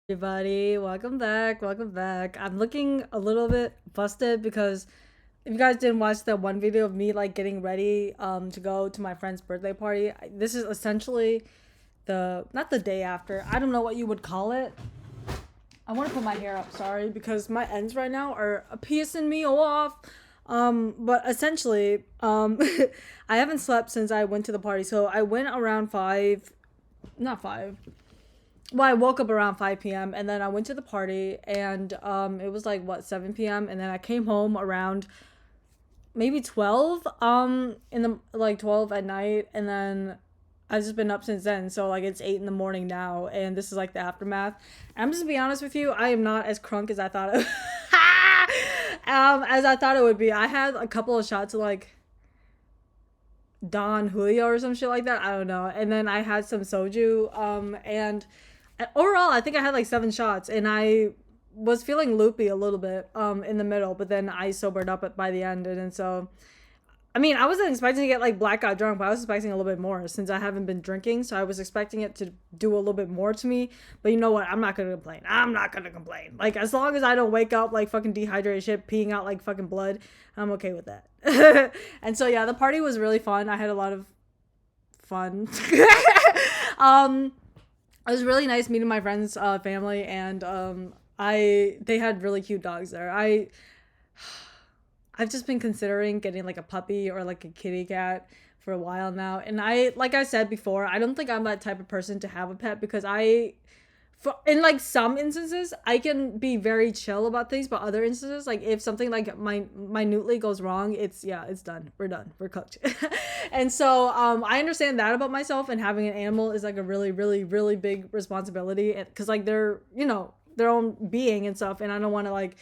Everybody, welcome back. I'm looking a little bit busted because if you guys didn't watch that one video of me like getting ready to go to my friend's birthday party, this is essentially the not the day after. I don't know what you would call it. I want to put my hair up, sorry, because my ends right now are pissing me off. But essentially, I haven't slept since I went to the party. So I went around 5, not 5. Well, I woke up around 5 p.m. and then I went to the party and it was like what 7 p.m. and then I came home around maybe 12 in the like 12 at night, and then I've just been up since then. So like it's 8 in the morning now, and this is like the aftermath. I'm just to be honest with you, I am not as crunk as I thought it as I thought it would be. I had a couple of shots of like Don Julio or some shit like that. I don't know. And then I had some soju. And overall, I think I had like 7 shots, and I was feeling loopy a little bit in the middle, but then I sobered up by the end, and then so. I mean, I wasn't expecting to get like blackout drunk, but I was expecting a little bit more since I haven't been drinking. So I was expecting it to do a little bit more to me. But you know what? I'm not gonna complain. I'm not gonna complain. Like as long as I don't wake up like fucking dehydrated shit, peeing out like fucking blood, I'm okay with that. And so yeah, the party was really fun. I had a lot of fun. um, it was really nice meeting my friends' family, and they had really cute dogs there. I've just been considering getting like a puppy or like a kitty cat for a while now. And like I said before, I don't think I'm that type of person to have a pet because in like some instances, I can be very chill about things, but other instances, like if something like minutely goes wrong, it's done. We're done. We're cooked. And so, I understand that about myself, and having an animal is like a really, really, really big responsibility because like they're, their own being and stuff. And I don't want to like,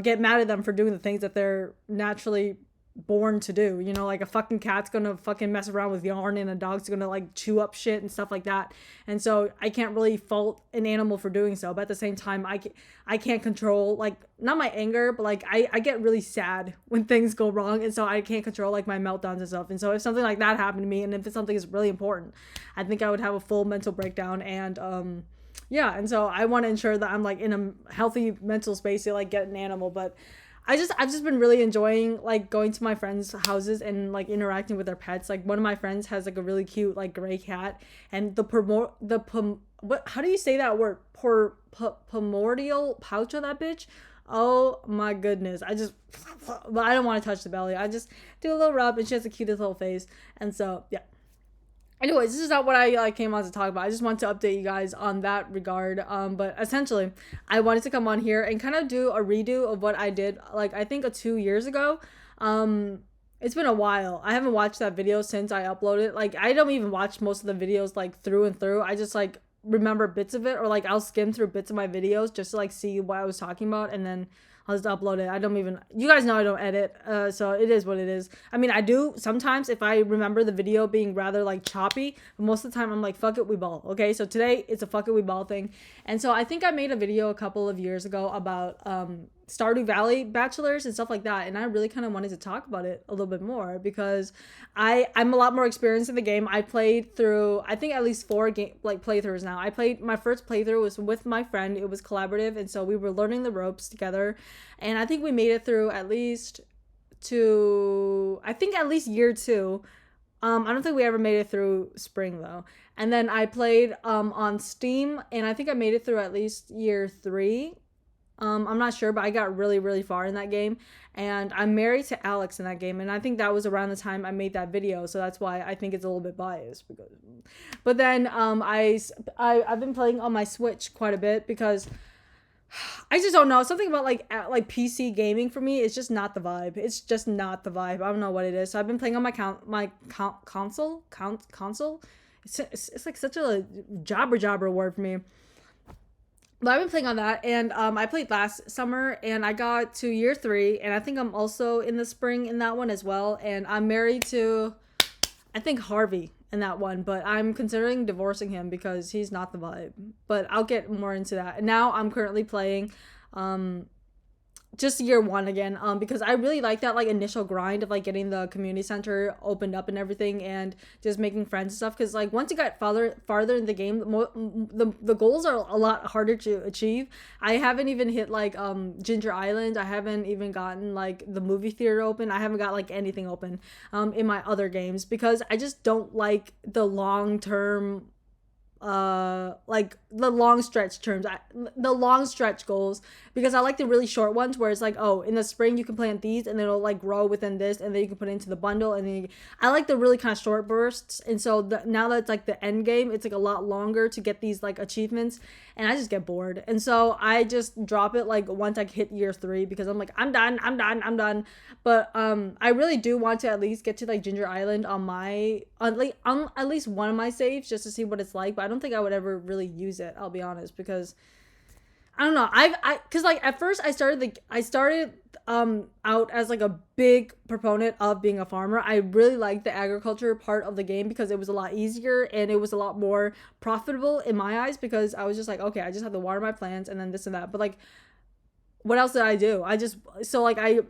get mad at them for doing the things that they're naturally born to do. Like a fucking cat's gonna fucking mess around with yarn, and a dog's gonna like chew up shit and stuff like that. And so I can't really fault an animal for doing so. But at the same time, I can't control, like, not my anger, but like I get really sad when things go wrong. And so I can't control like my meltdowns and stuff. And so if something like that happened to me, and if it's something is really important, I think I would have a full mental breakdown. And yeah, and so I want to ensure that I'm like in a healthy mental space to like get an animal. But I've just been really enjoying like going to my friends' houses and like interacting with their pets. Like one of my friends has like a really cute like gray cat, and what, how do you say that word? Primordial pouch of that bitch. Oh my goodness. But I don't want to touch the belly. I just do a little rub, and she has the cutest little face. And so, yeah. Anyways, this is not what I came on to talk about. I just want to update you guys on that regard. But essentially, I wanted to come on here and kind of do a redo of what I did, like I think 2 years ago. It's been a while. I haven't watched that video since I uploaded. Like I don't even watch most of the videos like through and through. I just like remember bits of it, or like I'll skim through bits of my videos just to like see what I was talking about, and then I'll just upload it. I don't even, you guys know I don't edit, so it is what it is. I mean, I do sometimes if I remember the video being rather like choppy, but most of the time I'm like, fuck it, we ball. Okay, so today it's a fuck it, we ball thing. And so I think I made a video a couple of years ago about Stardew Valley bachelors and stuff like that, and I really kind of wanted to talk about it a little bit more because I'm a lot more experienced in the game. I played through, I think, at least 4 playthroughs now. I played, my first playthrough was with my friend. It was collaborative, and so we were learning the ropes together, and I think we made it through at least at least year 2. I don't think we ever made it through spring though. And then I played on Steam, and I think I made it through at least year 3. I'm not sure, but I got really, really far in that game. And I'm married to Alex in that game, and I think that was around the time I made that video, so that's why I think it's a little bit biased. But then I've been playing on my Switch quite a bit because I just don't know, something about like PC gaming for me is just not the vibe. It's just not the vibe. I don't know what it is. So I've been playing on console. It's like such a jobber word for me. But I've been playing on that, and I played last summer, and I got to year 3, and I think I'm also in the spring in that one as well. And I'm married to, I think, Harvey in that one, but I'm considering divorcing him because he's not the vibe. But I'll get more into that. And now I'm currently playing just year one again, because I really like that like initial grind of like getting the community center opened up and everything, and just making friends and stuff. Because like once you got farther in the game, the goals are a lot harder to achieve. I haven't even hit like Ginger Island. I haven't even gotten like the movie theater open. I haven't got like anything open in my other games, because I just don't like the long term like the long stretch the long stretch goals, because I like the really short ones where it's like, oh, in the spring you can plant these and then it'll like grow within this, and then you can put it into the bundle, and then I like the really kind of short bursts. And so now that it's like the end game, it's like a lot longer to get these like achievements, and I just get bored, and so I just drop it like once I hit year 3, because I'm like, I'm done. But I really do want to at least get to like Ginger Island on my on at least one of my saves, just to see what it's like. But I don't think I would ever really use it, I'll be honest, because I don't know. Cause like at first I started out as like a big proponent of being a farmer. I really liked the agriculture part of the game because it was a lot easier and it was a lot more profitable in my eyes, because I was just like, okay, I just have to water my plants and then this and that. But like, what else did I do? I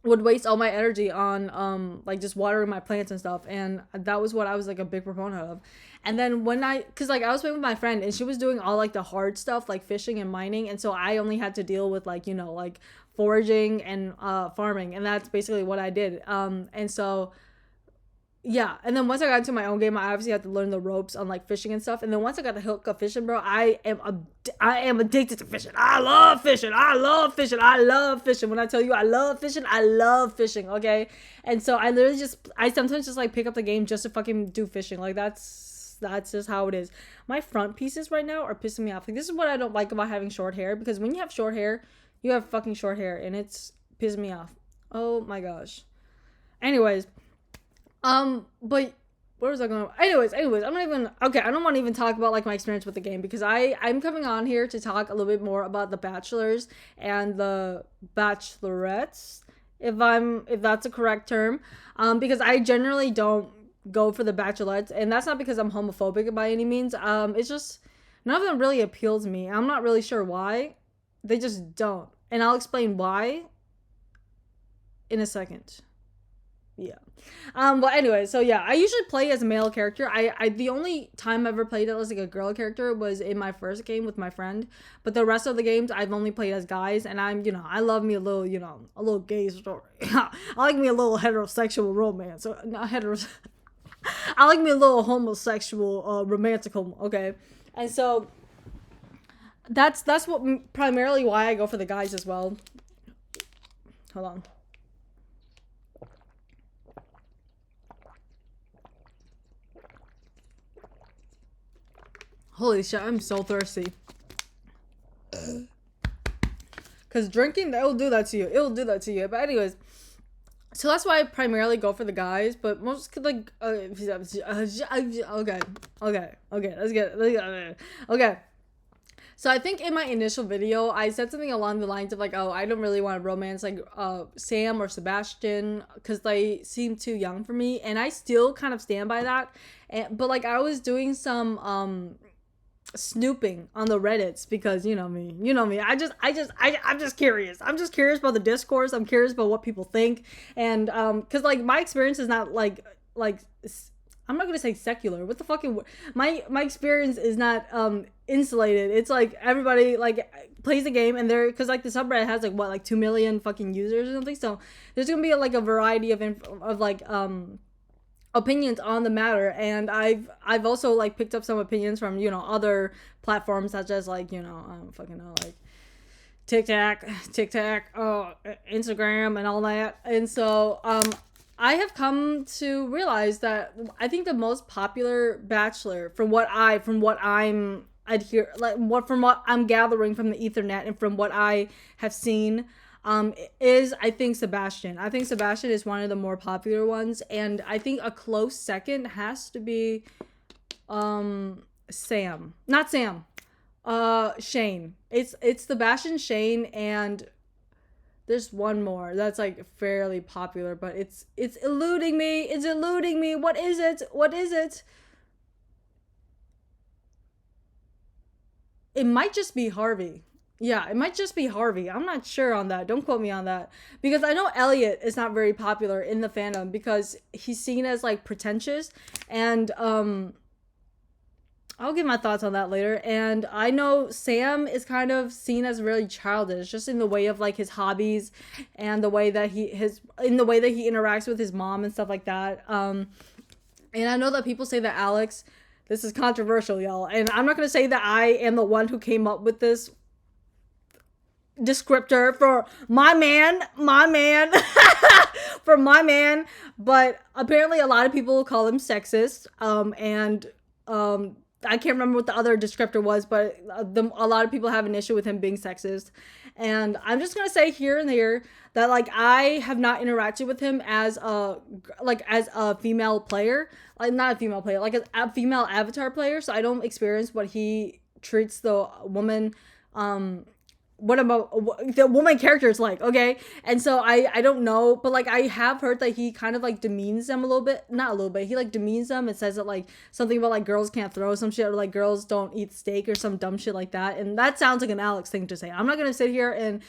would waste all my energy on like just watering my plants and stuff, and that was what I was like a big proponent of. And then when because like I was playing with my friend and she was doing all like the hard stuff like fishing and mining, and so I only had to deal with like, you know, like foraging and farming, and that's basically what I did. And so yeah, and then once I got into my own game, I obviously had to learn the ropes on like fishing and stuff. And then once I got the hook of fishing, bro, I am addicted to fishing. I love fishing. I love fishing. I love fishing. When I tell you I love fishing, I love fishing. Okay, and so I sometimes just like pick up the game just to fucking do fishing. Like that's just how it is. My front pieces right now are pissing me off. Like, this is what I don't like about having short hair, because when you have short hair, you have fucking short hair, and it's pissing me off. Oh my gosh. Anyways. But where was I going? Anyways, I'm not even okay. I don't want to even talk about like my experience with the game, because I'm coming on here to talk a little bit more about the bachelors and the bachelorettes, if that's a correct term. Because I generally don't go for the bachelorettes, and that's not because I'm homophobic by any means. It's just none of them really appeal to me. I'm not really sure why. They just don't, and I'll explain why in a second. Yeah. But anyway, so yeah, I usually play as a male character. I the only time I ever played as like a girl character was in my first game with my friend. But the rest of the games I've only played as guys, and I'm, you know, I love me a little, you know, a little gay story. I like me a little heterosexual romance. So not heteros I like me a little homosexual romantical, okay? And so that's what primarily why I go for the guys as well. Hold on. Holy shit, I'm so thirsty. Because drinking, it'll do that to you. It'll do that to you. But anyways, so that's why I primarily go for the guys. But most, like, okay. Let's get, okay. So I think in my initial video, I said something along the lines of like, oh, I don't really want to romance like Sam or Sebastian, because they seem too young for me. And I still kind of stand by that. But like, I was doing some snooping on the Reddits, because you know me, I'm just curious. I'm just curious about the discourse. I'm curious about what people think. And because like my experience is not like I'm not gonna say secular. What the fucking my experience is not insulated. It's like everybody like plays the game, and they're, because like the subreddit has like what, like 2 million fucking users or something. So there's gonna be like a variety of like opinions on the matter. And I've also like picked up some opinions from, you know, other platforms, such as like, you know, I don't fucking know, like TikTok, Instagram and all that. And so I have come to realize that I think the most popular bachelor, from what I'm from what I'm gathering from the ethernet and from what I have seen, is, I think, Sebastian. I think Sebastian is one of the more popular ones, and I think a close second has to be Sam. Not Sam. Shane. It's Sebastian, Shane, and there's one more that's like fairly popular, but it's eluding me. It's eluding me. What is it? It might just be Harvey. Yeah, it might just be Harvey. I'm not sure on that. Don't quote me on that. Because I know Elliot is not very popular in the fandom because he's seen as like pretentious and I'll give my thoughts on that later. And I know Sam is kind of seen as really childish, just in the way of like his hobbies and the way that he interacts with his mom and stuff like that. And I know that people say that Alex, this is controversial, y'all, and I'm not gonna say that I am the one who came up with this descriptor for my man, for my man, but apparently a lot of people call him sexist, and I can't remember what the other descriptor was, but a lot of people have an issue with him being sexist. And I'm just gonna say here and there that like I have not interacted with him as a female player, like not a female player, like a female avatar player. So I don't experience what he treats the woman what about the woman character is like, okay? And so I don't know, but like I have heard that he kind of like demeans them a little bit, not a little bit, he like demeans them and says that like something about like girls can't throw some shit, or like girls don't eat steak or some dumb shit like that. And that sounds like an Alex thing to say. I'm not gonna sit here and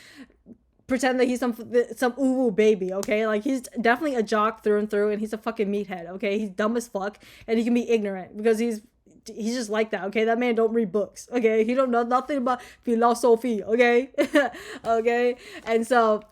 pretend that he's some ooh baby, okay? Like he's definitely a jock through and through, and he's a fucking meathead, okay? He's dumb as fuck, and he can be ignorant because he's just like that, okay? That man don't read books, okay? He don't know nothing about philosophy, okay? Okay? And so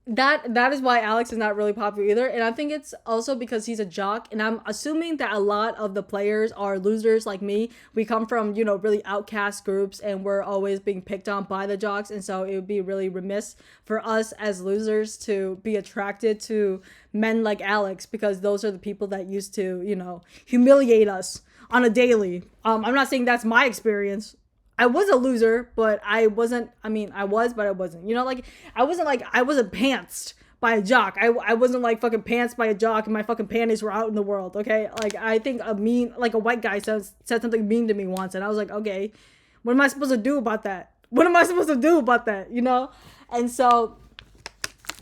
that is why Alex is not really popular either. And I think it's also because he's a jock, and I'm assuming that a lot of the players are losers like me. We come from, really outcast groups, and we're always being picked on by the jocks, and so it would be really remiss for us as losers to be attracted to men like Alex, because those are the people that used to, humiliate us on a daily. I'm not saying that's my experience. I was a loser, but I wasn't. I mean, I was, but I wasn't. Like I wasn't pantsed by a jock. I wasn't like fucking pants by a jock, and my fucking panties were out in the world. Okay, like I think a white guy said something mean to me once, and I was like, okay, what am I supposed to do about that? What am I supposed to do about that? And so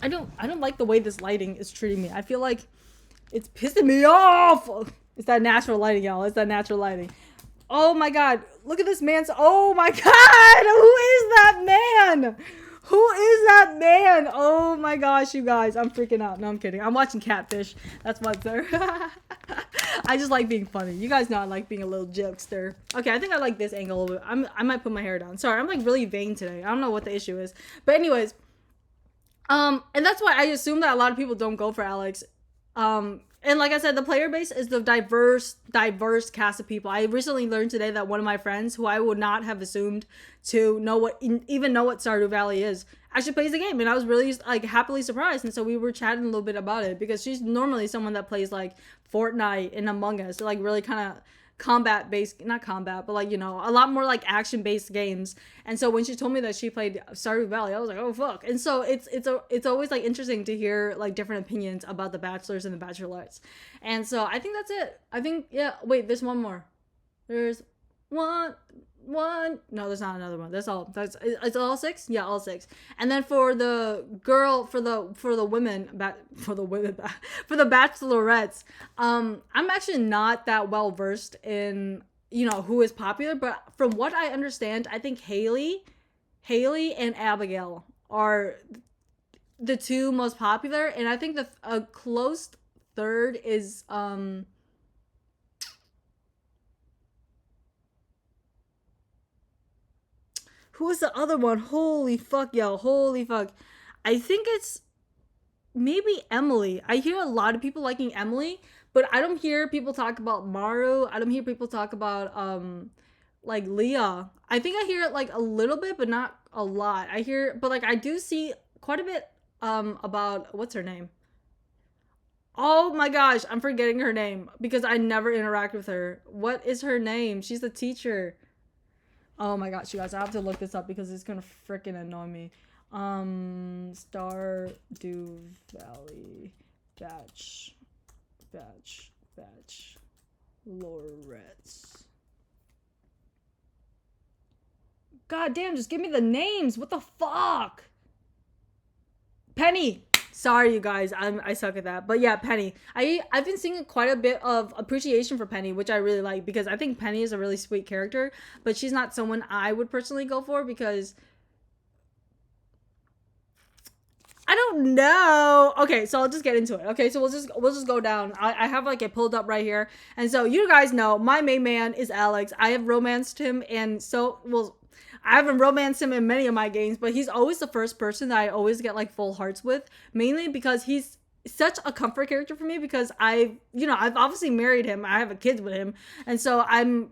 I don't like the way this lighting is treating me. I feel like it's pissing me off. It's that natural lighting, y'all. It's that natural lighting. Oh my god, look at this man's. Oh my god, who is that man? Who is that man? Oh my gosh, you guys, I'm freaking out. No, I'm kidding. I'm watching Catfish. That's what's there. I just like being funny. You guys know I like being a little jokester. Okay, I think I like this angle a little bit. I might put my hair down. Sorry, I'm like really vain today. I don't know what the issue is. But anyways, and that's why I assume that a lot of people don't go for Alex. And like I said, the player base is the diverse cast of people. I recently learned today that one of my friends, who I would not have assumed to even know what Stardew Valley is, actually plays the game, and I was really like happily surprised. And so we were chatting a little bit about it, because she's normally someone that plays like Fortnite and Among Us, so like really kind of combat based, not combat, but like, a lot more like action based games. And so when she told me that she played Stardew Valley, I was like, oh fuck. And so it's always like interesting to hear like different opinions about the bachelors and the bachelorettes. And so I think that's it. I think, yeah, wait, there's one more. There's one. No, there's not another one. It's all six. Yeah, all six. And then for the women, for the bachelorettes, I'm actually not that well versed in who is popular, but from what I understand, I think Haley and Abigail are the two most popular, and I think a close third is who is the other one? Holy fuck, yo. Holy fuck. I think it's maybe Emily. I hear a lot of people liking Emily, but I don't hear people talk about Maru. I don't hear people talk about like Leah. I think I hear it like a little bit, but not a lot. But like I do see quite a bit about what's her name? Oh my gosh, I'm forgetting her name because I never interact with her. What is her name? She's the teacher. Oh my gosh, you guys, I have to look this up because it's gonna freaking annoy me. Stardew Valley Lorettes. God damn, just give me the names. What the fuck? Penny. Sorry, you guys. I suck at that. But yeah, Penny. I've been seeing quite a bit of appreciation for Penny, which I really like because I think Penny is a really sweet character. But she's not someone I would personally go for because I don't know. Okay, so I'll just get into it. Okay, so we'll just go down. I have like it pulled up right here, and so you guys know my main man is Alex. I have romanced him, and so well, I haven't romanced him in many of my games, but he's always the first person that I always get like full hearts with, mainly because he's such a comfort character for me because I've obviously married him. I have a kid with him, and so I'm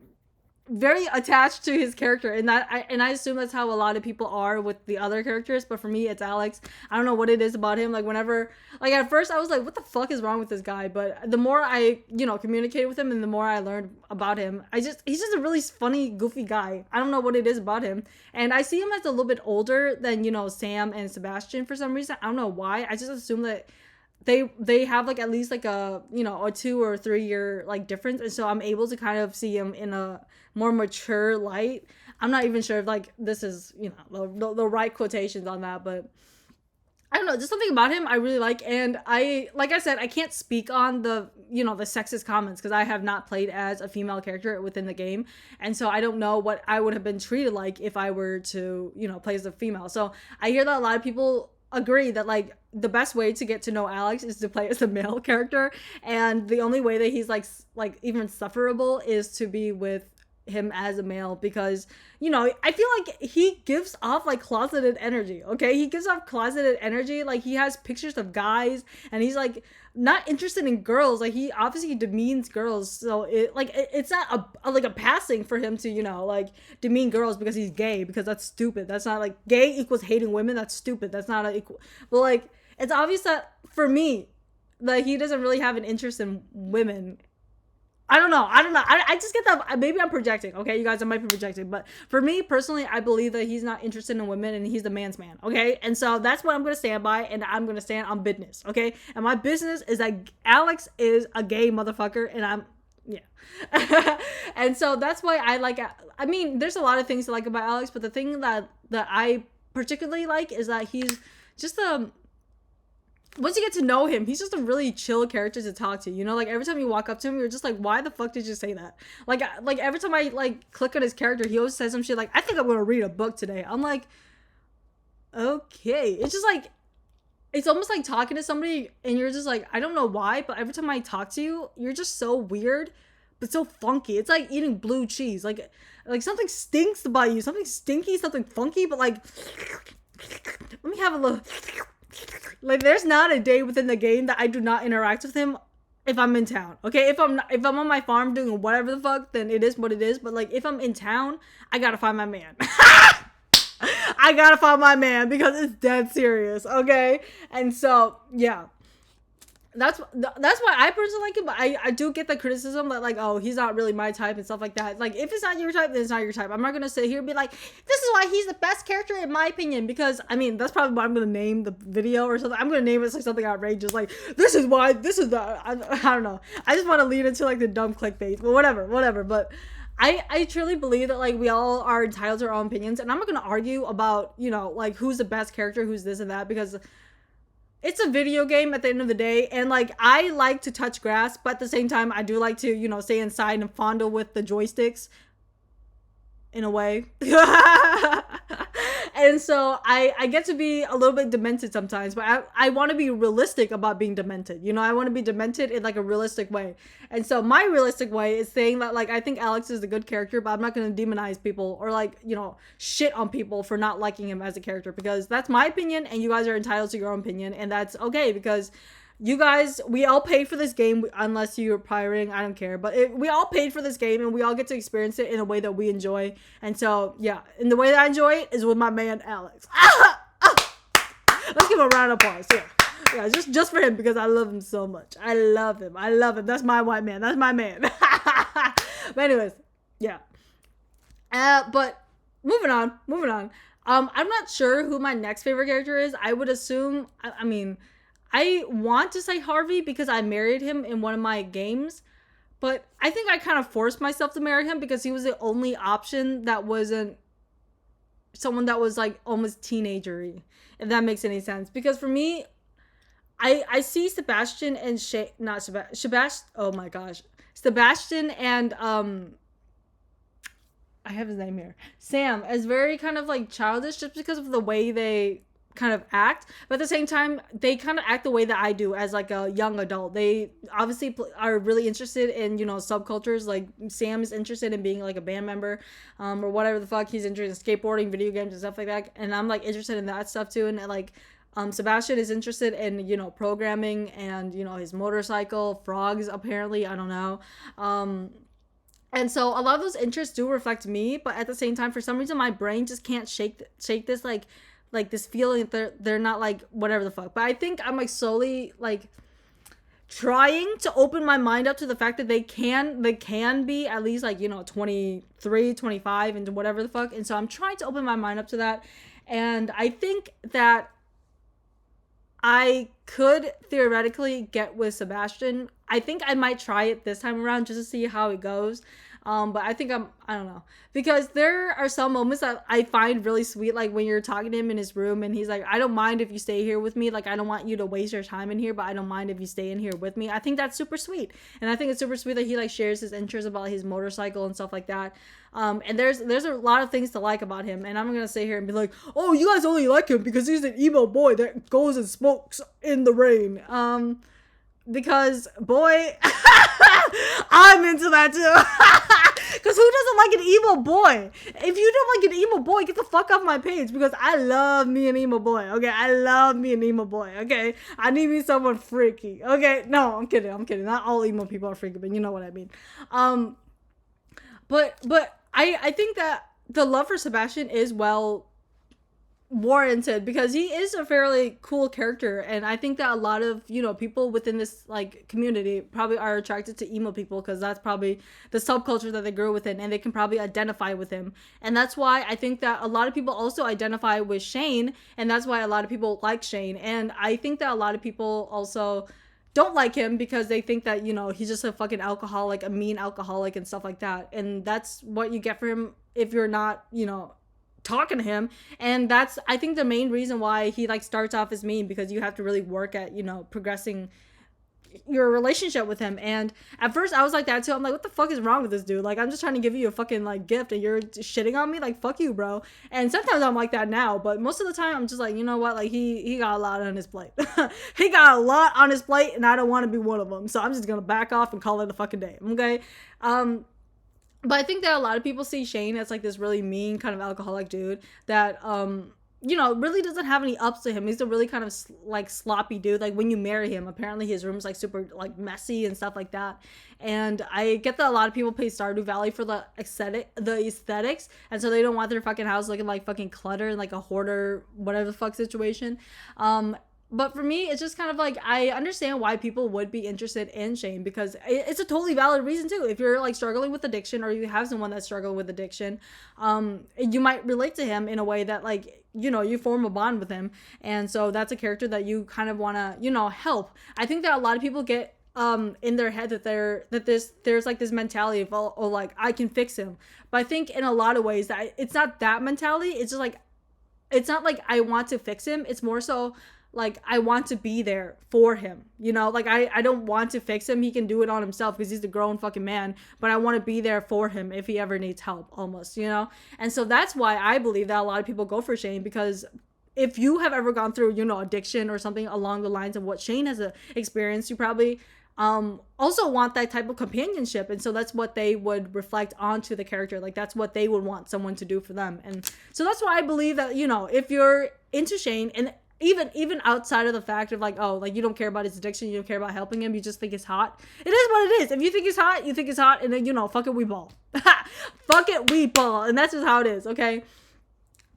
very attached to his character, and I assume that's how a lot of people are with the other characters, but for me it's Alex. I don't know what it is about him. Like whenever, like at first I was like, what the fuck is wrong with this guy? But the more I communicated with him and the more I learned about him, he's just a really funny, goofy guy. I don't know what it is about him, and I see him as a little bit older than Sam and Sebastian for some reason. I don't know why. I just assume that they have like at least like a 2 or 3 year like difference, and so I'm able to kind of see him in a more mature light. I'm not even sure if like this is the right quotations on that, but I don't know, just something about him I really like. And like I said, I can't speak on the the sexist comments because I have not played as a female character within the game, and so I don't know what I would have been treated like if I were to play as a female. So I hear that a lot of people agree that like the best way to get to know Alex is to play as a male character, and the only way that he's like even sufferable is to be with him as a male because I feel like he gives off like closeted energy. Okay, he gives off closeted energy. Like he has pictures of guys and he's like not interested in girls. Like he obviously demeans girls, so it's not like a passing for him to like demean girls because he's gay, because that's stupid. That's not like gay equals hating women. That's stupid. That's not a equal. But like it's obvious that for me, like he doesn't really have an interest in women. I don't know. I just get that. Maybe I'm projecting. Okay, you guys, I might be projecting. But for me personally, I believe that he's not interested in women and he's the man's man. Okay. And so that's what I'm going to stand by. And I'm going to stand on business. Okay. And my business is that Alex is a gay motherfucker. And yeah. And so that's why I like, I mean, there's a lot of things to like about Alex. But the thing that I particularly like is that he's just once you get to know him, he's just a really chill character to talk to. Like every time you walk up to him, you're just like, why the fuck did you say that? Like every time I like click on his character, he always says some shit like, I think I'm gonna read a book today. I'm like, okay. It's just like, it's almost like talking to somebody and you're just like, I don't know why, but every time I talk to you, you're just so weird, but so funky. It's like eating blue cheese. Like something stinks about you, something stinky, something funky, but like, let me have a look. Like there's not a day within the game that I do not interact with him if I'm in town. Okay, if I'm on my farm doing whatever the fuck, then it is what it is. But like if I'm in town, I gotta find my man. I gotta find my man because it's dead serious. Okay, and so yeah. That's why I personally like him, but I do get the criticism that like, oh, he's not really my type and stuff like that. Like if it's not your type, then it's not your type. I'm not gonna sit here and be like, this is why he's the best character in my opinion, because I mean that's probably what I'm gonna name the video or something. I'm gonna name it like something outrageous, like this is why, this is the I don't know. I just want to lead into like the dumb clickbait, but whatever. But I truly believe that like we all are entitled to our own opinions, and I'm not gonna argue about like who's the best character, who's this and that, because it's a video game at the end of the day, and like I like to touch grass, but at the same time I do like to stay inside and fondle with the joysticks in a way. And so I get to be a little bit demented sometimes, but I want to be realistic about being demented. I want to be demented in like a realistic way. And so my realistic way is saying that like I think Alex is a good character, but I'm not going to demonize people or like shit on people for not liking him as a character, because that's my opinion and you guys are entitled to your own opinion, and that's okay because you guys, we all paid for this game, unless you're pirating, I don't care, but we all paid for this game and we all get to experience it in a way that we enjoy. And so yeah, and the way that I enjoy it is with my man Alex. Let's give him a round of applause. Yeah, just for him, because I love him so much. I love him. That's my white man. That's my man. But anyways, yeah. But moving on. I'm not sure who my next favorite character is. I would assume, I mean, I want to say Harvey because I married him in one of my games, but I think I kind of forced myself to marry him because he was the only option that wasn't someone that was like almost teenagery, if that makes any sense. Because for me, I see Sebastian and not Sebastian. Oh my gosh, Sebastian and I have his name here, Sam, as very kind of like childish just because of the way they kind of act, but at the same time they kind of act the way that I do as like a young adult. They obviously are really interested in, you know, subcultures. Like Sam is interested in being like a band member, or whatever the fuck he's interested in, skateboarding, video games and stuff like that, and I'm like interested in that stuff too. And like Sebastian is interested in, you know, programming and, you know, his motorcycle, frogs apparently, I don't know. And so a lot of those interests do reflect me, but at the same time, for some reason, my brain just can't shake this like this feeling that they're not like whatever the fuck. But I think I'm like slowly like trying to open my mind up to the fact that they can be at least like, you know, 23, 25 and whatever the fuck. And so I'm trying to open my mind up to that. And I think that I could theoretically get with Sebastian. I think I might try it this time around just to see how it goes. But I think I don't know. Because there are some moments that I find really sweet, like when you're talking to him in his room and he's like, I don't mind if you stay here with me. Like, I don't want you to waste your time in here, but I don't mind if you stay in here with me. I think that's super sweet. And I think it's super sweet that he like shares his interests about his motorcycle and stuff like that. And there's a lot of things to like about him. And I'm gonna sit here and be like, oh, you guys only like him because he's an emo boy that goes and smokes in the rain. Because boy, I'm into that too. Because who doesn't like an emo boy? If you don't like an emo boy, get the fuck off my page, because I love me an emo boy. Okay, I love me an emo boy. Okay, I need me someone freaky. Okay, no, I'm kidding. Not all emo people are freaky, but you know what I mean. But I think that the love for Sebastian is well warranted because he is a fairly cool character, and I think that a lot of, you know, people within this like community probably are attracted to emo people because that's probably the subculture that they grew within, and they can probably identify with him. And that's why I think that a lot of people also identify with Shane, and that's why a lot of people like Shane. And I think that a lot of people also don't like him because they think that, you know, he's just a fucking alcoholic, a mean alcoholic and stuff like that. And that's what you get for him if you're not, you know, talking to him. And that's, I think, the main reason why he like starts off as mean, because you have to really work at, you know, progressing your relationship with him. And at first I was like that too. I'm like, what the fuck is wrong with this dude? Like, I'm just trying to give you a fucking like gift and you're shitting on me. Like, fuck you, bro. And sometimes I'm like that now, but most of the time I'm just like, you know what, like he got a lot on his plate. He got a lot on his plate and I don't want to be one of them, so I'm just gonna back off and call it a fucking day. Okay. But I think that a lot of people see Shane as like this really mean kind of alcoholic dude that you know, really doesn't have any ups to him. He's a really kind of like sloppy dude. Like, when you marry him, apparently his room's like super like messy and stuff like that. And I get that a lot of people pay Stardew Valley for the aesthetics, and so they don't want their fucking house looking like fucking clutter and like a hoarder whatever the fuck situation. But for me, it's just kind of like, I understand why people would be interested in Shane, because it's a totally valid reason too. If you're like struggling with addiction, or you have someone that's struggling with addiction, you might relate to him in a way that, like, you know, you form a bond with him. And so that's a character that you kind of want to, you know, help. I think that a lot of people get in their head that there's like this mentality of, oh, like, I can fix him. But I think in a lot of ways that it's not that mentality. It's just like, it's not like I want to fix him. It's more so like, I want to be there for him, you know? Like, I don't want to fix him. He can do it on himself because he's a grown fucking man, but I want to be there for him if he ever needs help, almost, you know? And so that's why I believe that a lot of people go for Shane, because if you have ever gone through, you know, addiction or something along the lines of what Shane has experienced, you probably also want that type of companionship. And so that's what they would reflect onto the character. Like, that's what they would want someone to do for them. And so that's why I believe that, you know, if you're into Shane, and even outside of the fact of like, oh, like, you don't care about his addiction, you don't care about helping him, you just think it's hot. It is what it is. If you think it's hot, you think it's hot, and then, you know, fuck it, we ball. Fuck it, we ball. And that's just how it is, okay?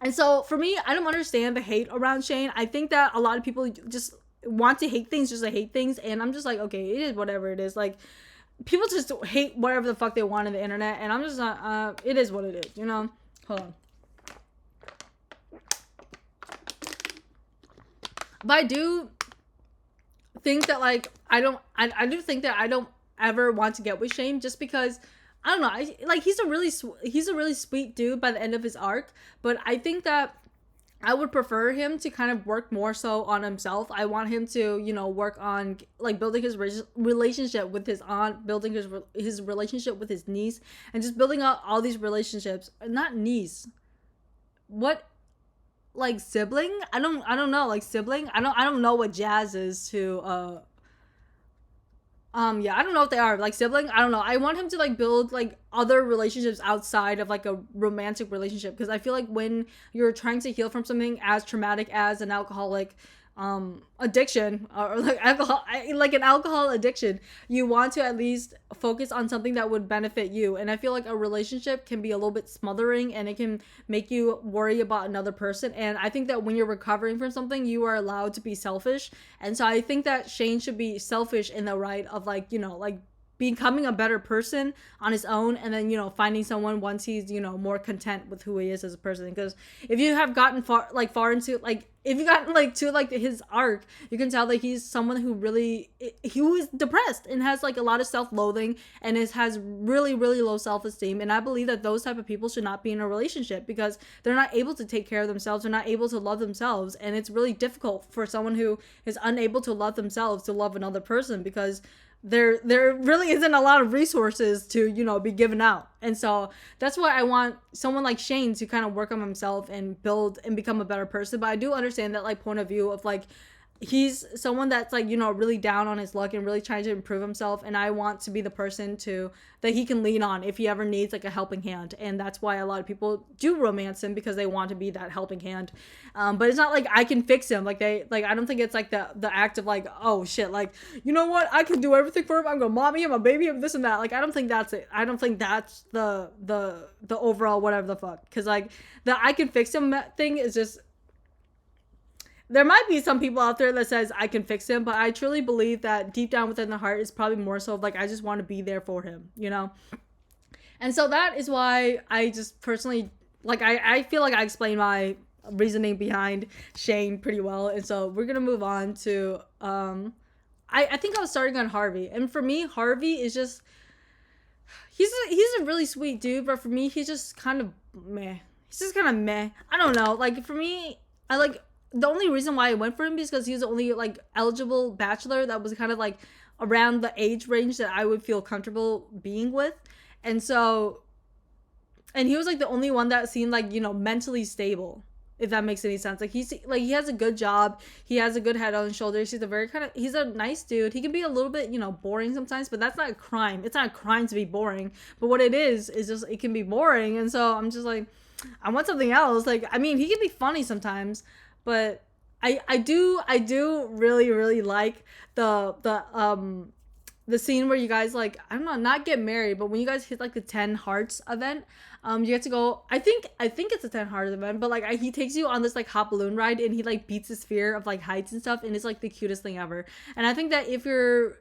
And so for me, I don't understand the hate around Shane. I think that a lot of people just want to hate things just to hate things, and I'm just like, okay, it is whatever it is. Like, people just hate whatever the fuck they want on the internet, and I'm just not, it is what it is, you know? Hold on. But I do think that, like, I do think that I don't ever want to get with Shane, just because, I don't know, like, he's a really sweet dude by the end of his arc, but I think that I would prefer him to kind of work more so on himself. I want him to, work on like building his relationship with his aunt, building his relationship with his niece, and just building up all these relationships. Not niece. What, like sibling? I don't know, like sibling. I don't know what Jazz is to yeah, I don't know if they are like sibling. I don't know. I want him to like build like other relationships outside of like a romantic relationship, because I feel like when you're trying to heal from something as traumatic as an alcoholic addiction, or like alcohol, like an alcohol addiction, you want to at least focus on something that would benefit you. And I feel like a relationship can be a little bit smothering, and it can make you worry about another person. And I think that when you're recovering from something, you are allowed to be selfish. And so I think that Shane should be selfish in the right of like, like becoming a better person on his own, and then finding someone once he's more content with who he is as a person. Because if you have gotten far into like, if you gotten like to like his arc, you can tell that he's someone who really, he was depressed and has like a lot of self-loathing, and has really really low self-esteem. And I believe that those type of people should not be in a relationship, because they're not able to take care of themselves, they're not able to love themselves. And it's really difficult for someone who is unable to love themselves to love another person, because there really isn't a lot of resources to be given out. And so that's why I want someone like Shane to kind of work on himself and build and become a better person. But I do understand that like point of view of like, he's someone that's like really down on his luck and really trying to improve himself, and I want to be the person to that he can lean on if he ever needs like a helping hand. And that's why a lot of people do romance him, because they want to be that helping hand. But it's not like I can fix him. Like I don't think it's like the act of like, oh shit, like, you know what, I can do everything for him, I'm gonna mommy him, a baby him, this and that. Like I don't think that's it. I don't think that's the overall whatever the fuck. Because like the I can fix him thing is just, there might be some people out there that says I can fix him, but I truly believe that deep down within the heart is probably more so like, I just want to be there for him, And so that is why I just personally, like, I feel like I explained my reasoning behind Shane pretty well. And so we're going to move on to, I think I was starting on Harvey. And for me, Harvey is just, he's a really sweet dude, but for me, he's just kind of meh. He's just kind of meh. I don't know. Like, for me, I like, the only reason why I went for him is because he was the only like eligible bachelor that was kind of like around the age range that I would feel comfortable being with. And so, and he was like the only one that seemed like, mentally stable, if that makes any sense. Like he has a good job, he has a good head on his shoulders, he's a nice dude. He can be a little bit, boring sometimes, but that's not a crime. It's not a crime to be boring. But what it is just, it can be boring. And so I'm just like, I want something else. Like, I mean, he can be funny sometimes, but I do really really like the scene where you guys, like, I don't know, not get married, but when you guys hit like the 10 hearts event, you get to go, I think it's a 10 hearts event, but like he takes you on this like hot balloon ride, and he like beats his fear of like heights and stuff, and it's like the cutest thing ever. And I think that if you're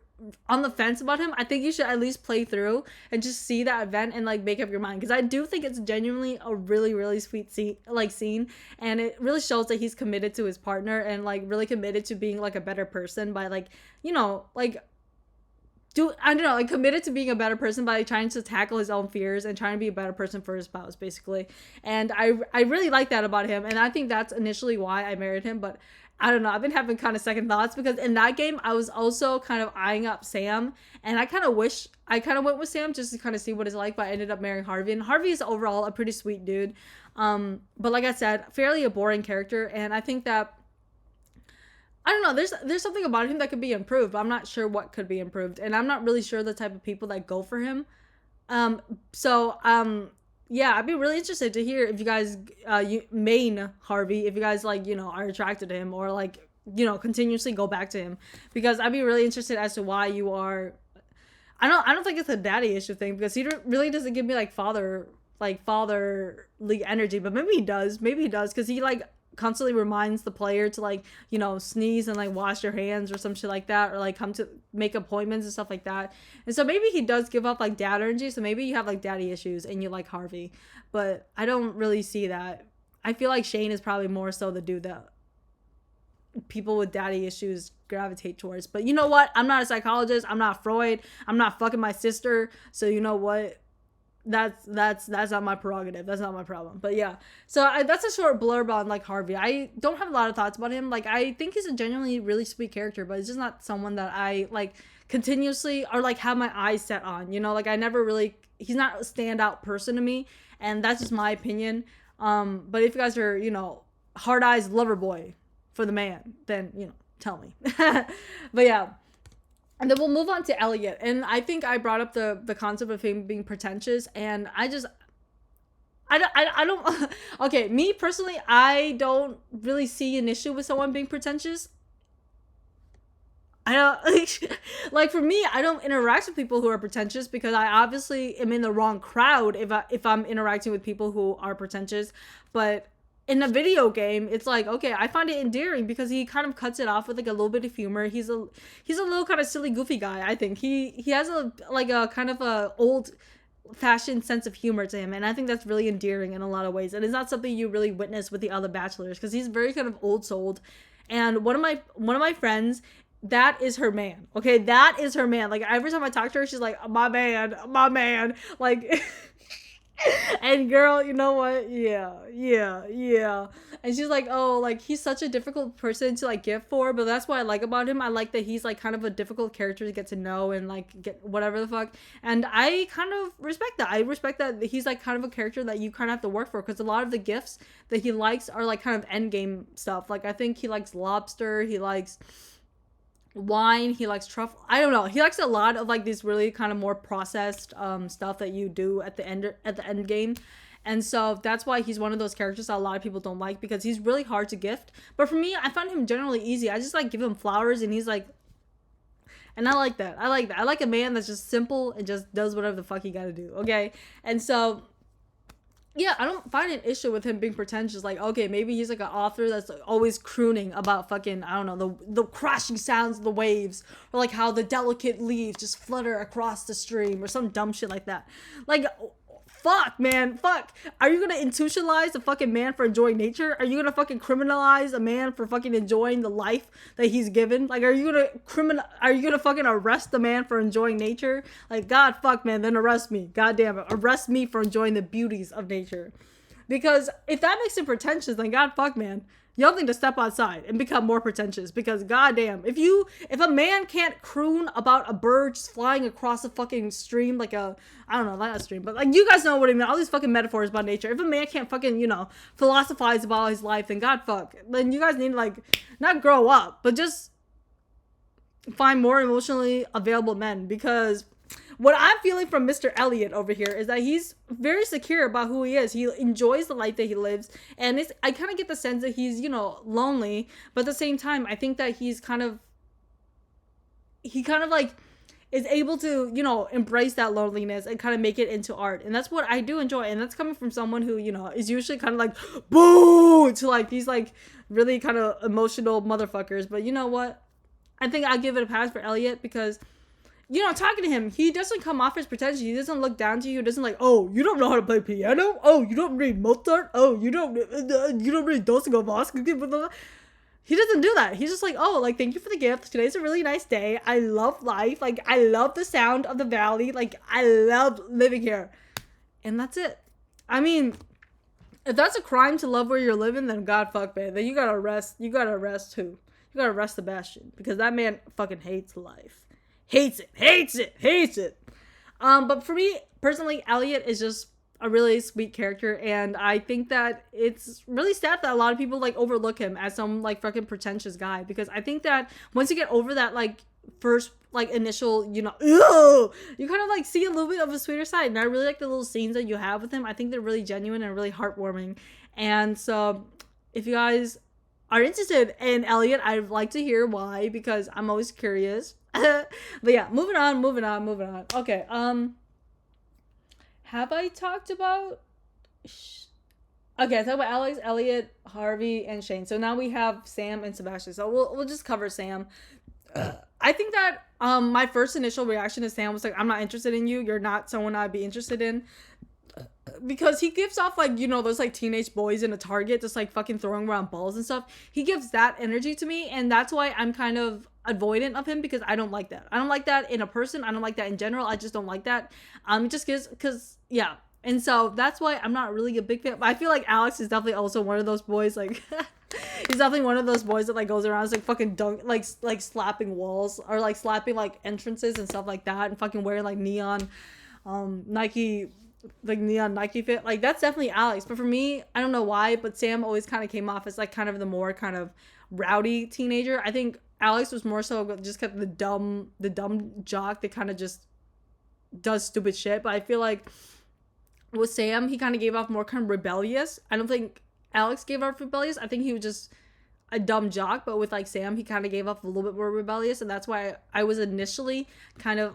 on the fence about him, I think you should at least play through and just see that event and like make up your mind, because I do think it's genuinely a really really sweet scene, and it really shows that he's committed to his partner, and like really committed to being like a better person by like, like I don't know, like committed to being a better person by trying to tackle his own fears and trying to be a better person for his spouse, basically. And I really like that about him, and I think that's initially why I married him. But I don't know, I've been having kind of second thoughts, because in that game I was also kind of eyeing up Sam, and I kind of wish I kind of went with Sam just to kind of see what it's like, but I ended up marrying Harvey. And Harvey is overall a pretty sweet dude, but like I said, fairly a boring character. And I think that, I don't know, there's something about him that could be improved, but I'm not sure what could be improved, and I'm not really sure the type of people that go for him. So yeah, I'd be really interested to hear if you guys you main Harvey, if you guys like, are attracted to him, or like, continuously go back to him, because I'd be really interested as to why you are. I don't think it's a daddy issue thing, because he really doesn't give me like fatherly energy, but maybe he does, because he like constantly reminds the player to like, sneeze and like wash your hands or some shit like that, or like come to make appointments and stuff like that. And so maybe he does give up like dad energy, so maybe you have like daddy issues and you like Harvey. But I don't really see that. I feel like Shane is probably more so the dude that people with daddy issues gravitate towards. But you know what, I'm not a psychologist, I'm not Freud, I'm not fucking my sister, so you know what, That's not my prerogative. That's not my problem. But yeah, so that's a short blurb on like Harvey. I don't have a lot of thoughts about him. Like I think he's a genuinely really sweet character, but it's just not someone that I like continuously or like have my eyes set on. You know, like I never really. He's not a standout person to me, and that's just my opinion. But if you guys are, you know, hard eyes lover boy for the man, then you know, tell me. But yeah. And then we'll move on to Elliot. And I think I brought up the concept of him being pretentious. And I don't, okay, me personally, I don't really see an issue with someone being pretentious. I don't, like for me, I don't interact with people who are pretentious because I obviously am in the wrong crowd if I'm interacting with people who are pretentious. But in a video game, it's like, okay, I find it endearing because he kind of cuts it off with like a little bit of humor. He's a little kind of silly, goofy guy. I think he has a like a kind of a old fashioned sense of humor to him, and I think that's really endearing in a lot of ways. And it's not something you really witness with the other bachelors because he's very kind of old souled. And one of my friends, that is her man. Okay, that is her man. Like every time I talk to her, she's like, my man, my man. Like and girl, you know what? Yeah. And she's like, oh, like he's such a difficult person to like get for, but that's what I like about him. I like that he's like kind of a difficult character to get to know and like get whatever the fuck. And I kind of respect that. I respect that he's like kind of a character that you kind of have to work for because a lot of the gifts that he likes are like kind of end game stuff. Like I think he likes lobster, he likes wine, he likes truffle. I don't know, he likes a lot of like these really kind of more processed stuff that you do at the end game. And so that's why he's one of those characters that a lot of people don't like because he's really hard to gift. But for me, I find him generally easy. I just like give him flowers and he's like, and I like that. I like a man that's just simple and just does whatever the fuck he gotta do. Okay. And so yeah, I don't find an issue with him being pretentious. Like, okay, maybe he's like an author that's like always crooning about fucking, I don't know, the crashing sounds of the waves, or like how the delicate leaves just flutter across the stream, or some dumb shit like that. Like, fuck, man, fuck. Are you gonna institutionalize a fucking man for enjoying nature? Are you gonna fucking criminalize a man for fucking enjoying the life that he's given? Like, are you gonna fucking arrest the man for enjoying nature? Like, God, fuck, man, then arrest me. God damn it, arrest me for enjoying the beauties of nature. Because if that makes him pretentious, then God, fuck, man, y'all need to step outside and become more pretentious because goddamn, if a man can't croon about a bird just flying across a fucking stream like a, I don't know, not a stream, but like you guys know what I mean, all these fucking metaphors about nature. If a man can't fucking, you know, philosophize about his life, then God fuck, then you guys need to like not grow up, but just find more emotionally available men because what I'm feeling from Mr. Elliot over here is that he's very secure about who he is. He enjoys the life that he lives. And I kind of get the sense that he's, you know, lonely. But at the same time, I think that he kind of like is able to, you know, embrace that loneliness and kind of make it into art. And that's what I do enjoy. And that's coming from someone who, you know, is usually kind of like, boo, to like these like really kind of emotional motherfuckers. But you know what? I think I'll give it a pass for Elliot because, you know, talking to him, he doesn't come off as pretentious. He doesn't look down to you. He doesn't like, oh, you don't know how to play piano? Oh, you don't read Mozart? Oh, you don't read Dosing Vasco? He doesn't do that. He's just like, oh, like, thank you for the gift. Today's a really nice day. I love life. Like, I love the sound of the valley. Like, I love living here. And that's it. I mean, if that's a crime to love where you're living, then God fuck, man. Then you gotta arrest who? You gotta arrest Sebastian. Because that man fucking hates life. Hates it. But for me personally, Elliot is just a really sweet character, and I think that it's really sad that a lot of people like overlook him as some like fucking pretentious guy, because I think that once you get over that like first like initial, you know, you kind of like see a little bit of a sweeter side, and I really like the little scenes that you have with him. I think they're really genuine and really heartwarming. And so if you guys are interested in Elliot, I'd like to hear why, because I'm always curious. But yeah, moving on. Okay, have I talked about okay, I talked about Alex, Elliot, Harvey, and Shane. So now we have Sam and Sebastian. So we'll just cover Sam. I think that my first initial reaction to Sam was like, I'm not interested in you. You're not someone I'd be interested in. because he gives off like, you know, those like teenage boys in a Target just like fucking throwing around balls and stuff. He gives that energy to me, and that's why I'm kind of avoidant of him, because I don't like that. I don't like that in a person. I don't like that in general. I just don't like that. It just gives, because yeah. And so that's why I'm not really a big fan. But I feel like Alex is definitely also one of those boys. Like, he's definitely one of those boys that like goes around is like fucking dunk, like slapping walls, or like slapping like entrances and stuff like that, and fucking wearing like neon, Nike, like neon Nike fit. Like that's definitely Alex. But for me, I don't know why, but Sam always kind of came off as like kind of the more kind of rowdy teenager. I think Alex was more so just kind of the dumb jock that kind of just does stupid shit. But I feel like with Sam, he kind of gave off more kind of rebellious. I don't think Alex gave off rebellious. I think he was just a dumb jock. But with like Sam, he kind of gave off a little bit more rebellious, and that's why I was initially kind of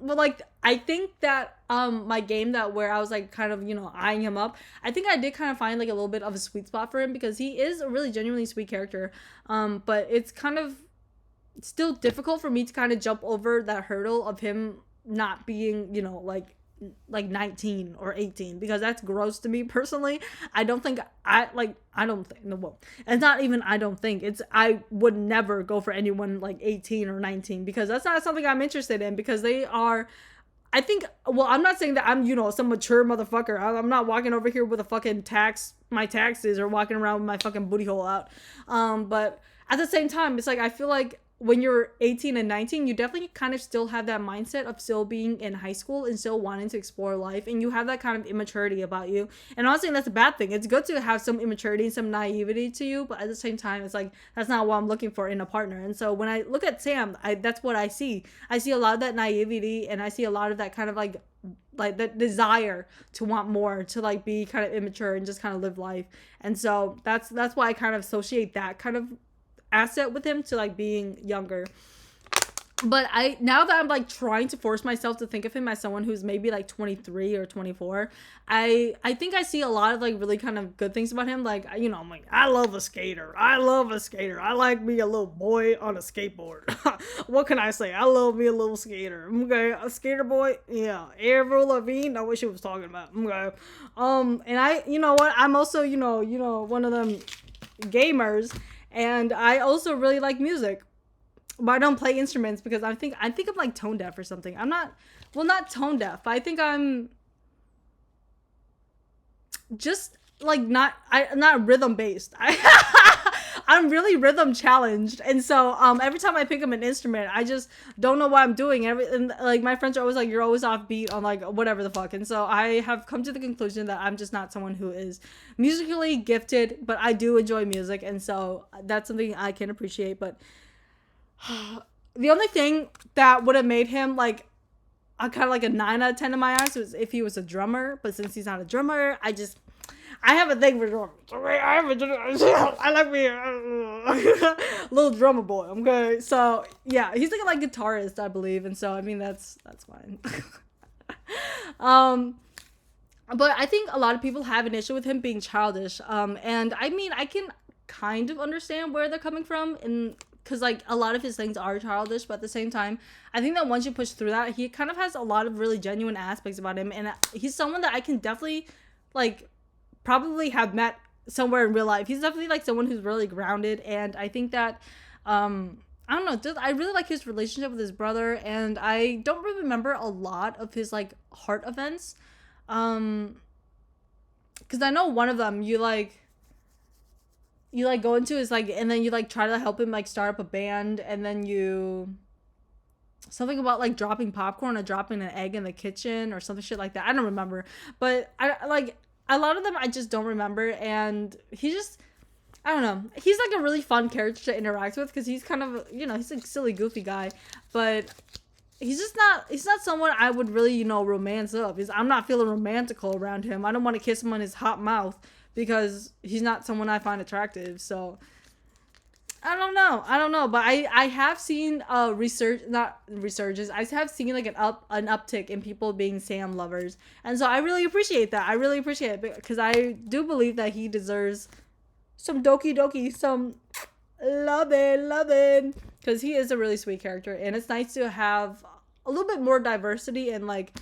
well, like I think that my game that where I was like kind of, you know, eyeing him up, I think I did kind of find like a little bit of a sweet spot for him, because he is a really genuinely sweet character. But it's kind of still difficult for me to kind of jump over that hurdle of him not being, you know, like 19 or 18, because that's gross to me personally. I don't think I don't think, no, well, it's not even I don't think, it's I would never go for anyone like 18 or 19, because that's not something I'm interested in, because they are, I think, well, I'm not saying that I'm, you know, some mature motherfucker. I'm not walking over here with a fucking my taxes, or walking around with my fucking booty hole out. But at the same time, it's like I feel like when you're 18 and 19, you definitely kind of still have that mindset of still being in high school and still wanting to explore life, and you have that kind of immaturity about you. And honestly, that's a bad thing. It's good to have some immaturity and some naivety to you, but at the same time, it's like that's not what I'm looking for in a partner. And so when I look at Sam, that's what I see. I see a lot of that naivety, and I see a lot of that kind of like that desire to want more, to like be kind of immature and just kind of live life. And so that's why I kind of associate that kind of asset with him to like being younger. But now that I'm like trying to force myself to think of him as someone who's maybe like 23 or 24, I think I see a lot of like really kind of good things about him. Like, you know, I'm like, I love a skater. I like me a little boy on a skateboard. What can I say? I love me a little skater. Okay, a skater boy. Yeah, Avril Lavigne. Know what she was talking about. Okay. And I, you know what? I'm also, you know, one of them gamers. And I also really like music, but I don't play instruments because I think I'm like tone deaf or something. I'm not, well, not tone deaf, but I think I'm just like not rhythm based. I'm really rhythm challenged, and so every time I pick up an instrument, I just don't know what I'm doing. And like my friends are always like, you're always off beat on like whatever the fuck. And so I have come to the conclusion that I'm just not someone who is musically gifted, but I do enjoy music, and so that's something I can appreciate. But the only thing that would have made him like a kind of like a 9 out of 10 in my eyes was if he was a drummer. But since he's not a drummer, I have a thing for drummers. Okay, I like me a little drummer boy. Okay, so yeah, he's like a guitarist, I believe, and so I mean that's fine. But I think a lot of people have an issue with him being childish. And I mean I can kind of understand where they're coming from, and because like a lot of his things are childish, but at the same time, I think that once you push through that, he kind of has a lot of really genuine aspects about him, and he's someone that I can definitely like probably have met somewhere in real life. He's definitely like someone who's really grounded, and I think that I don't know, I really like his relationship with his brother, and I don't really remember a lot of his like heart events, because I know one of them you go into is like, and then you like try to help him like start up a band, and then you something about like dropping popcorn or dropping an egg in the kitchen or something shit like that. I don't remember, but I like a lot of them I just don't remember. And he just, I don't know, he's like a really fun character to interact with, because he's kind of, you know, he's a silly goofy guy, but he's not someone I would really, you know, romance up. I'm not feeling romantical around him. I don't want to kiss him on his hot mouth because he's not someone I find attractive. So I don't know, but I have seen not resurgence. I have seen like an uptick in people being Sam lovers, and so I really appreciate that. I really appreciate it, because I do believe that he deserves some doki, some loving, because he is a really sweet character, and it's nice to have a little bit more diversity and like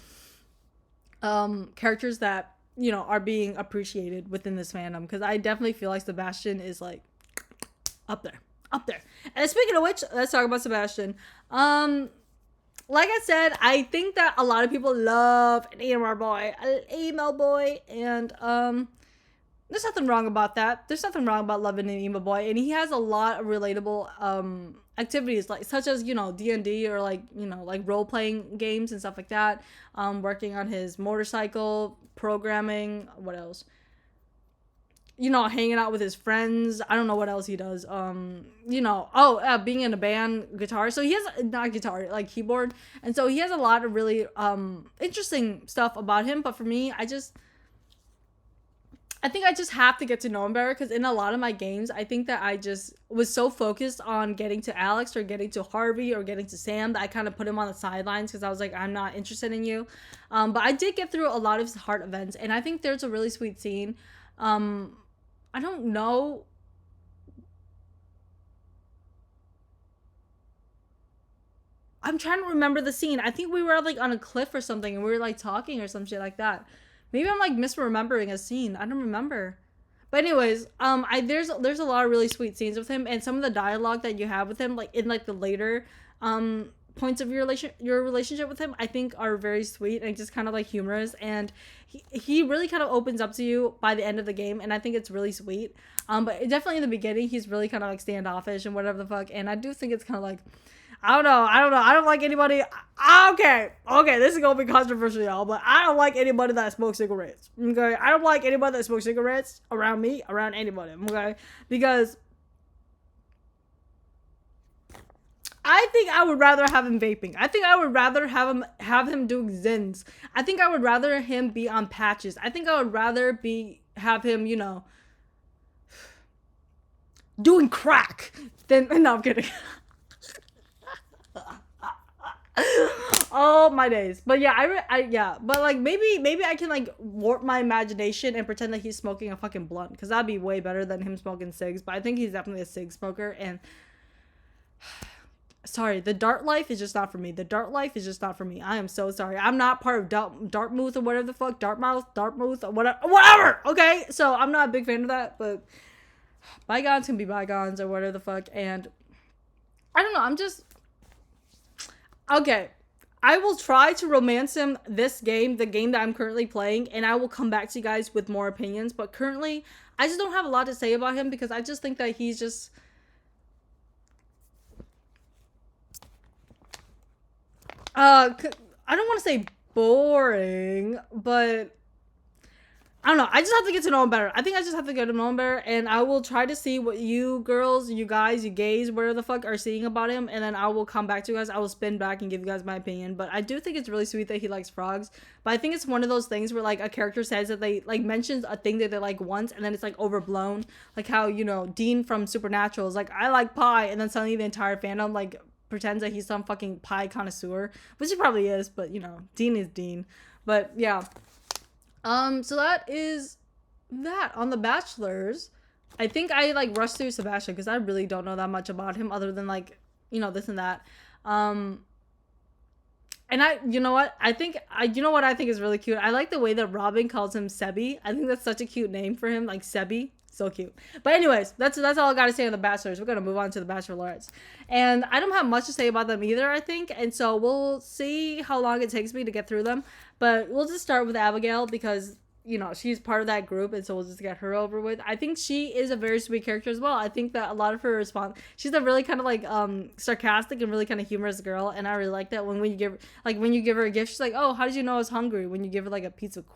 characters that are being appreciated within this fandom, because I definitely feel like Sebastian is like up there, up there. And speaking of which, let's talk about Sebastian. Like I said, I think that a lot of people love an emo boy, and there's nothing wrong about that. There's nothing wrong about loving an emo boy, and he has a lot of relatable activities, like such as D&D, or like like role playing games and stuff like that. Working on his motorcycle, programming. What else? Hanging out with his friends. I don't know what else he does. Being in a band, guitar. So he has not guitar, like keyboard, and so he has a lot of really interesting stuff about him. But for me, I think I just have to get to know him better, because in a lot of my games, I think that I just was so focused on getting to Alex or getting to Harvey or getting to Sam that I kind of put him on the sidelines, because I was like, I'm not interested in you. But I did get through a lot of his heart events, and I think there's a really sweet scene. I don't know. I'm trying to remember the scene. I think we were like on a cliff or something, and we were like talking or some shit like that. Maybe I'm like misremembering a scene. I don't remember. But anyways, there's a lot of really sweet scenes with him, and some of the dialogue that you have with him, like in like the later points of your relationship with him, I think are very sweet and just kind of like humorous, and he really kind of opens up to you by the end of the game, and I think it's really sweet. But definitely in the beginning, he's really kind of like standoffish and whatever the fuck, and I do think it's kind of like, I don't know. I don't like anybody. Okay. This is gonna be controversial, y'all, but I don't like anybody that smokes cigarettes. Okay, I don't like anybody that smokes cigarettes around me, around anybody. Okay, because I think I would rather have him vaping. I think I would rather have him doing zins. I think I would rather him be on patches. I think I would rather have him, doing crack than. No, I'm kidding. Oh my days. But yeah, yeah, but like maybe I can like warp my imagination and pretend that he's smoking a fucking blunt, because that'd be way better than him smoking cigs. But I think he's definitely a cig smoker, and sorry, the dart life is just not for me. The dart life is just not for me. I am so sorry. I'm not part of Dartmouth or whatever the fuck, Dartmouth or whatever. Okay, so I'm not a big fan of that, but bygones can be bygones or whatever the fuck. And I don't know. I'm just okay. I will try to romance him this game, the game that I'm currently playing, and I will come back to you guys with more opinions. But currently, I just don't have a lot to say about him, because I just think that he's just. I don't want to say boring, but I don't know. I just have to get to know him better. I think I just have to get to know him better, and I will try to see what you girls, you guys, you gays, whatever the fuck, are seeing about him, and then I will come back to you guys. I will spin back and give you guys my opinion. But I do think it's really sweet that he likes frogs. But I think it's one of those things where like a character says that they like mentions a thing that they like once, and then it's like overblown. Like how Dean from Supernatural is like, I like pie, and then suddenly the entire fandom like pretends that he's some fucking pie connoisseur, which he probably is. But Dean is Dean. But yeah. So that is that on The Bachelors. I think I like rushed through Sebastian because I really don't know that much about him other than like, this and that. And you know what? I think is really cute. I like the way that Robin calls him Sebi. I think that's such a cute name for him, like Sebi. So cute. But anyways, that's all I gotta say on The Bachelors. We're gonna move on to The Bachelorettes. And I don't have much to say about them either, I think. And so we'll see how long it takes me to get through them. But we'll just start with Abigail because, she's part of that group. And so we'll just get her over with. I think she is a very sweet character as well. I think that a lot of her response, she's a really kind of like sarcastic and really kind of humorous girl. And I really like that when you give her a gift, she's like, oh, how did you know I was hungry? When you give her like a piece of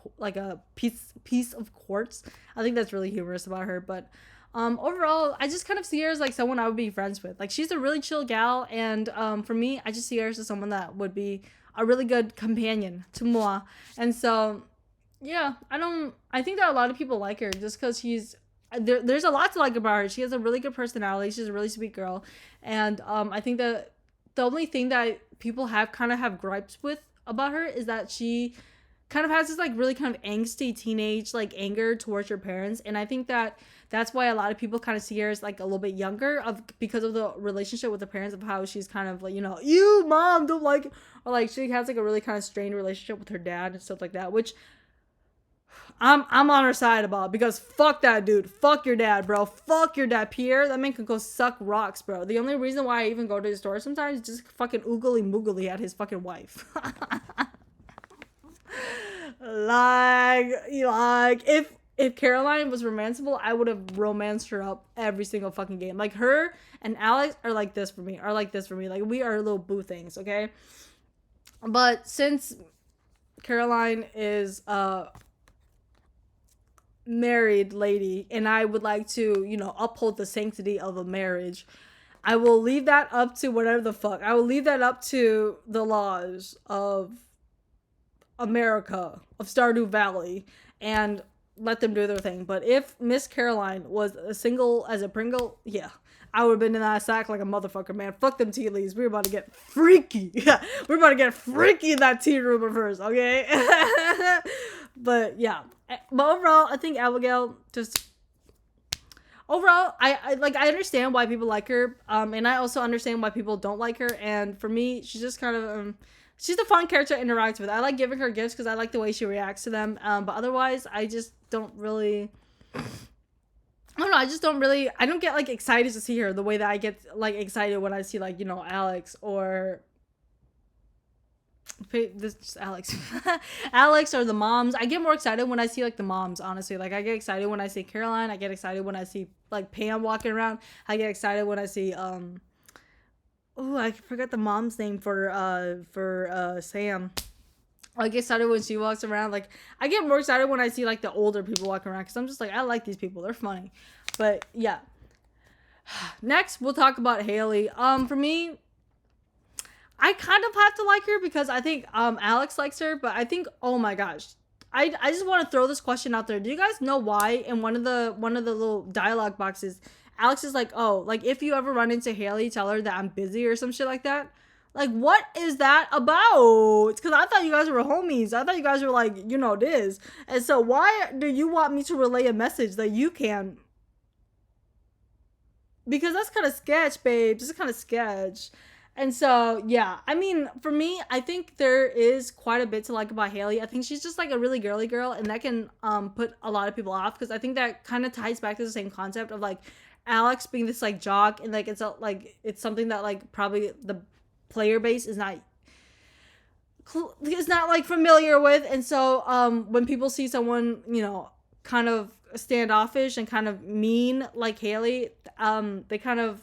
quartz. I think that's really humorous about her. But overall, I just kind of see her as like someone I would be friends with. Like she's a really chill gal, and for me, I just see her as someone that would be a really good companion to moi. And so yeah, I think that a lot of people like her just because there's a lot to like about her. She has a really good personality. She's a really sweet girl. And I think that the only thing that people have gripes with about her is that she kind of has this like really kind of angsty teenage like anger towards her parents. And I think that that's why a lot of people kind of see her as like a little bit younger because of the relationship with the parents, of how she's kind of like, you mom don't like, or like she has like a really kind of strained relationship with her dad and stuff like that, which I'm on her side about it because fuck that dude. Fuck your dad, bro. Fuck your dad, Pierre. That man can go suck rocks, bro. The only reason why I even go to his store sometimes is just fucking oogly moogly at his fucking wife. If Caroline was romanceable, I would have romanced her up every single fucking game. Like her and Alex are like this for me. Like we are little boo things, okay? But since Caroline is married lady and I would like to, uphold the sanctity of a marriage, I will leave that up to whatever the fuck. I will leave that up to the laws of America, of Stardew Valley, and let them do their thing. But if Miss Caroline was a single as a Pringle, yeah, I would have been in that sack like a motherfucker, man. Fuck them tea leaves. We're about to get freaky. Yeah, we're about to get freaky in that tea room of hers, okay? But yeah. But overall, I think Abigail just overall, I understand why people like her, and I also understand why people don't like her. And for me, she's just kind of she's a fun character to interact with. I like giving her gifts because I like the way she reacts to them. But otherwise, I just don't really. I don't know. I just don't really. I don't get like excited to see her the way that I get like excited when I see like Alex or this just Alex. Alex or the moms. I get more excited when I see like the moms, honestly. Like I get excited when I see Caroline. I get excited when I see like Pam walking around. I get excited when I see oh, I forgot the mom's name for Sam. I get excited when she walks around. Like I get more excited when I see like the older people walking around because I'm just like I like these people. They're funny. But yeah. Next, we'll talk about Haley. For me, I kind of have to like her because I think Alex likes her, but I think oh my gosh. I just want to throw this question out there. Do you guys know why in one of the little dialogue boxes Alex is like, "Oh, like if you ever run into Haley, tell her that I'm busy or some shit like that." Like what is that about? It's cuz I thought you guys were homies. I thought you guys were like, this. And so why do you want me to relay a message that you can? Because that's kind of sketch, babe. This is kind of sketch. And so, yeah, I mean, for me, I think there is quite a bit to like about Haley. I think she's just like a really girly girl, and that can put a lot of people off because I think that kind of ties back to the same concept of like Alex being this like jock, and like it's something that like probably the player base is not like familiar with, and so when people see someone kind of standoffish and kind of mean like Haley, they kind of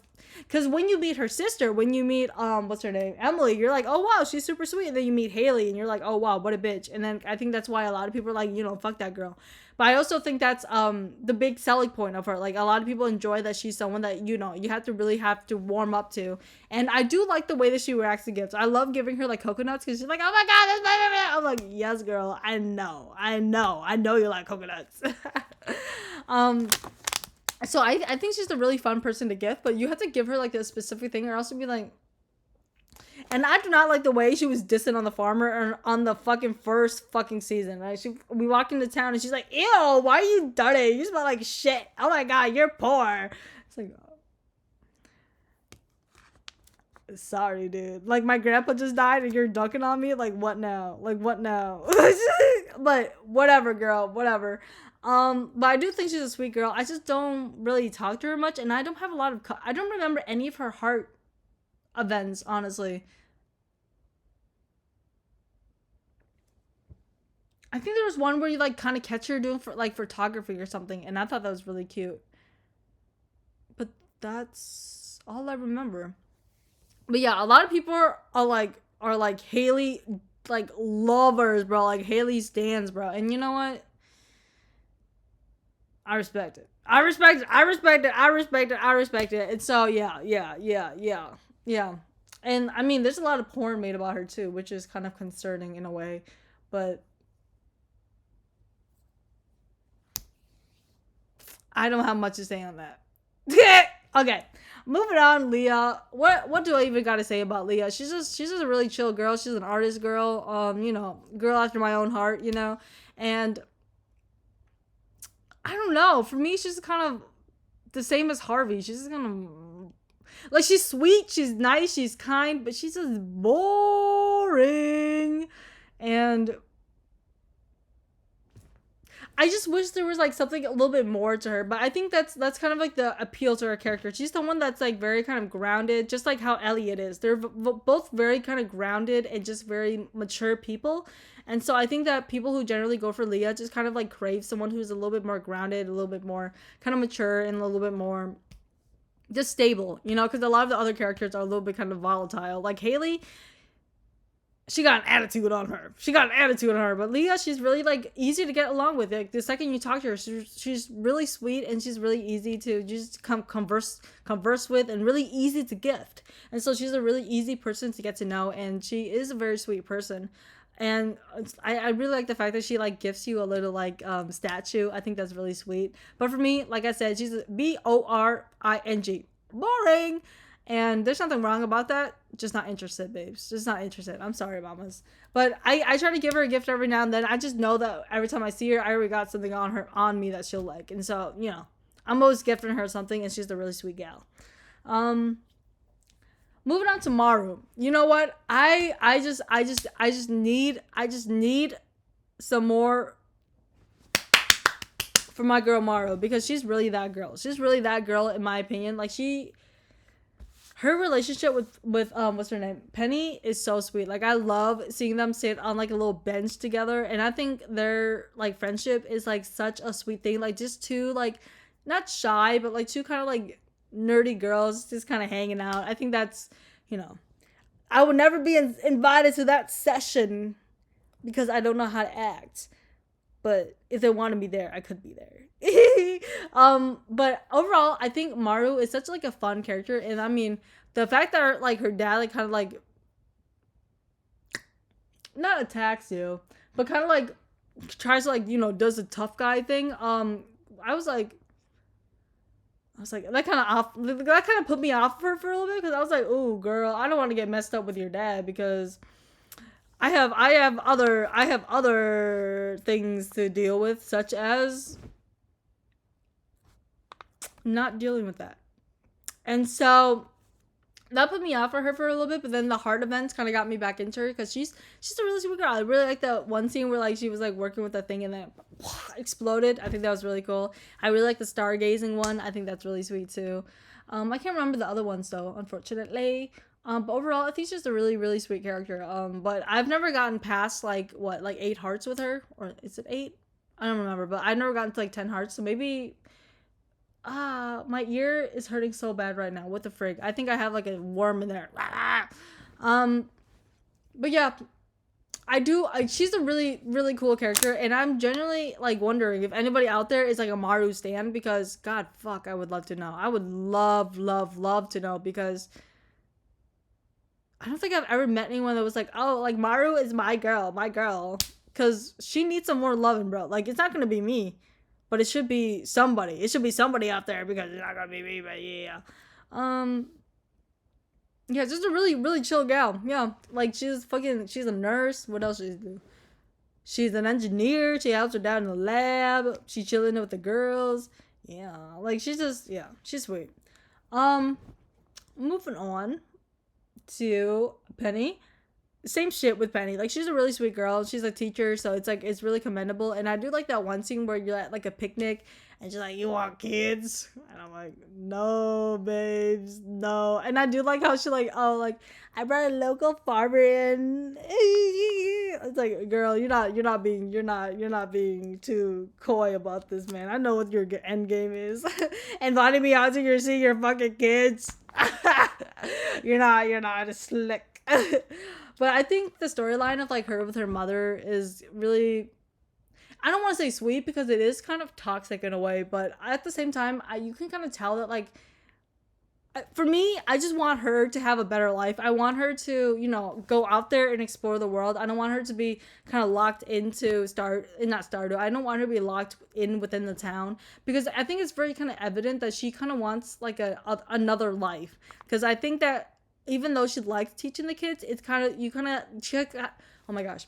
because when you meet her sister, when you meet what's her name, Emily, you're like, oh wow, she's super sweet. And then you meet Haley, and you're like, oh wow, what a bitch. And then I think that's why a lot of people are like, fuck that girl. But I also think that's the big selling point of her. Like a lot of people enjoy that she's someone that you have to warm up to. And I do like the way that she reacts to gifts. I love giving her like coconuts because she's like, oh my god, that's my favorite. I'm like, yes, girl, I know you like coconuts. So I think she's a really fun person to gift, but you have to give her like a specific thing or else it'd be like. And I do not like the way she was dissing on the farmer on the fucking first fucking season. Right? We walk into town and she's like, ew, why are you dirty? You smell like shit. Oh my god, you're poor. It's like, sorry, dude. Like my grandpa just died and you're dunking on me. Like what now? But whatever, girl. Whatever. But I do think she's a sweet girl. I just don't really talk to her much, and I don't have a lot of. I don't remember any of her heart events, honestly. I think there was one where you like kind of catch her doing for like photography or something, and I thought that was really cute. But that's all I remember. But yeah, a lot of people are like Haley like lovers, bro. Like Haley stands, bro. And you know what? I respect it. I respect it. I respect it. I respect it. I respect it. And so yeah. And I mean, there's a lot of porn made about her too, which is kind of concerning in a way. But I don't have much to say on that. Okay. Moving on, Leah. What do I even gotta say about Leah? She's just a really chill girl. She's an artist girl. Girl after my own heart, And I don't know. For me, she's kind of the same as Harvey. She's just kind of like she's sweet, she's nice, she's kind, but she's just boring. And I just wish there was like something a little bit more to her, but I think that's kind of like the appeal to her character. She's the one that's like very kind of grounded, just like how Elliot is. They're both very kind of grounded and just very mature people. And so I think that people who generally go for Leah just kind of like crave someone who's a little bit more grounded, a little bit more kind of mature, and a little bit more just stable, you know, because a lot of the other characters are a little bit kind of volatile. Like Haley, she got an attitude on her. She got an attitude on her. But Leah, she's really like easy to get along with. Like the second you talk to her, she's really sweet and she's really easy to just converse with and really easy to gift. And so she's a really easy person to get to know, and she is a very sweet person. And I really like the fact that she like gifts you a little like statue. I think that's really sweet. But for me, like I said, she's Boring. Boring. And there's nothing wrong about that. Just not interested, babes. Just not interested. I'm sorry, mamas. But I try to give her a gift every now and then. I just know that every time I see her, I already got something on me that she'll like. And so, you know, I'm always gifting her something, and she's a really sweet gal. Um Moving on to Maru. You know what? I just need some more for my girl Maru, because she's really that girl. She's really that girl in my opinion. Like her relationship with what's her name, Penny, is so sweet. Like I love seeing them sit on like a little bench together, and I think their like friendship is like such a sweet thing. Like just two like not shy, but like two kind of like nerdy girls just kind of hanging out. I think that's, you know, I would never be invited to that session because I don't know how to act. But if they wanted me there, I could be there. But overall, I think Maru is such like a fun character, and I mean, the fact that like her dad like kind of like not attacks you, but kind of like tries to like, you know, does the tough guy thing. I was like, that kind of off. That kind of put me off her for a little bit, because I was like, "Oh, girl, I don't want to get messed up with your dad, because I have other things to deal with, such as not dealing with that." And so that put me off for her for a little bit, but then the heart events kind of got me back into her, because she's a really sweet girl. I really like that one scene where like she was like working with that thing and then exploded. I think that was really cool. I really like the stargazing one. I think that's really sweet too. I can't remember the other ones though, unfortunately. But overall, I think she's a really, really sweet character. But I've never gotten past like what, like 8 hearts with her, or is it 8? I don't remember, but I've never gotten to like 10 hearts. So maybe my ear is hurting so bad right now. What the frig? I think I have like a worm in there. um, but yeah, she's a really, really cool character, and I'm genuinely like wondering if anybody out there is like a Maru stan, because God, fuck, I would love to know. I would love, love, love to know, because I don't think I've ever met anyone that was like, oh, like Maru is my girl, my girl, because she needs some more loving, bro. Like it's not gonna be me, but it should be somebody. It should be somebody out there, because it's not gonna be me. But yeah, um, yeah, just a really, really chill gal. Yeah, like she's a nurse. What else does she do? She's an engineer. She helps her dad in the lab. She's chilling with the girls. Yeah, like she's just, yeah, she's sweet. Um, Moving on to Penny. Same shit with Penny. Like she's a really sweet girl. She's a teacher, so it's like it's really commendable. And I do like that one scene where you're at like a picnic and she's like, "You want kids?" And I'm like, "No, babes, no." And I do like how she like, "Oh, like I brought a local farmer in." It's like, girl, you're not being too coy about this, man. I know what your end game is. Inviting me out to see your fucking kids. You're not as slick. But I think the storyline of like her with her mother is really, I don't want to say sweet, because it is kind of toxic in a way, but at the same time, you can kind of tell that like, for me, I just want her to have a better life. I want her to, you know, go out there and explore the world. I don't want her to be kind of locked into not Stardew. I don't want her to be locked in within the town, because I think it's very kind of evident that she kind of wants like another life. Because I think that even though she likes teaching the kids, it's kind of, oh my gosh,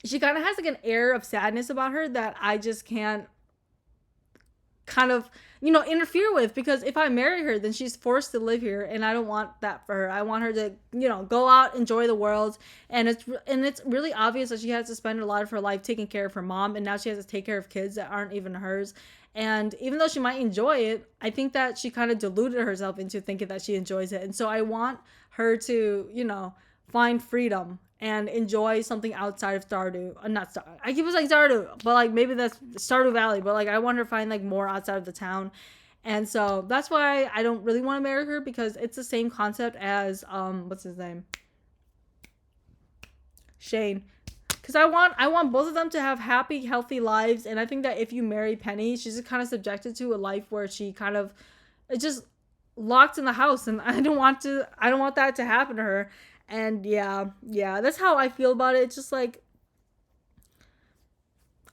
she kind of has like an air of sadness about her that I just can't kind of, interfere with, because if I marry her, then she's forced to live here, and I don't want that for her. I want her to, go out, enjoy the world. And it's really obvious that she has to spend a lot of her life taking care of her mom, and now she has to take care of kids that aren't even hers. And even though she might enjoy it, I think that she kind of deluded herself into thinking that she enjoys it. And so I want her to, find freedom and enjoy something outside of Stardew. Not Star. I keep saying Stardew, but like maybe that's Stardew Valley. But like I want her to find like more outside of the town, and so that's why I don't really want to marry her, because it's the same concept as what's his name, Shane. Because I want both of them to have happy, healthy lives, and I think that if you marry Penny, she's just kind of subjected to a life where she kind of, it's just locked in the house, and I don't want that to happen to her. And yeah, that's how I feel about it. It's just like,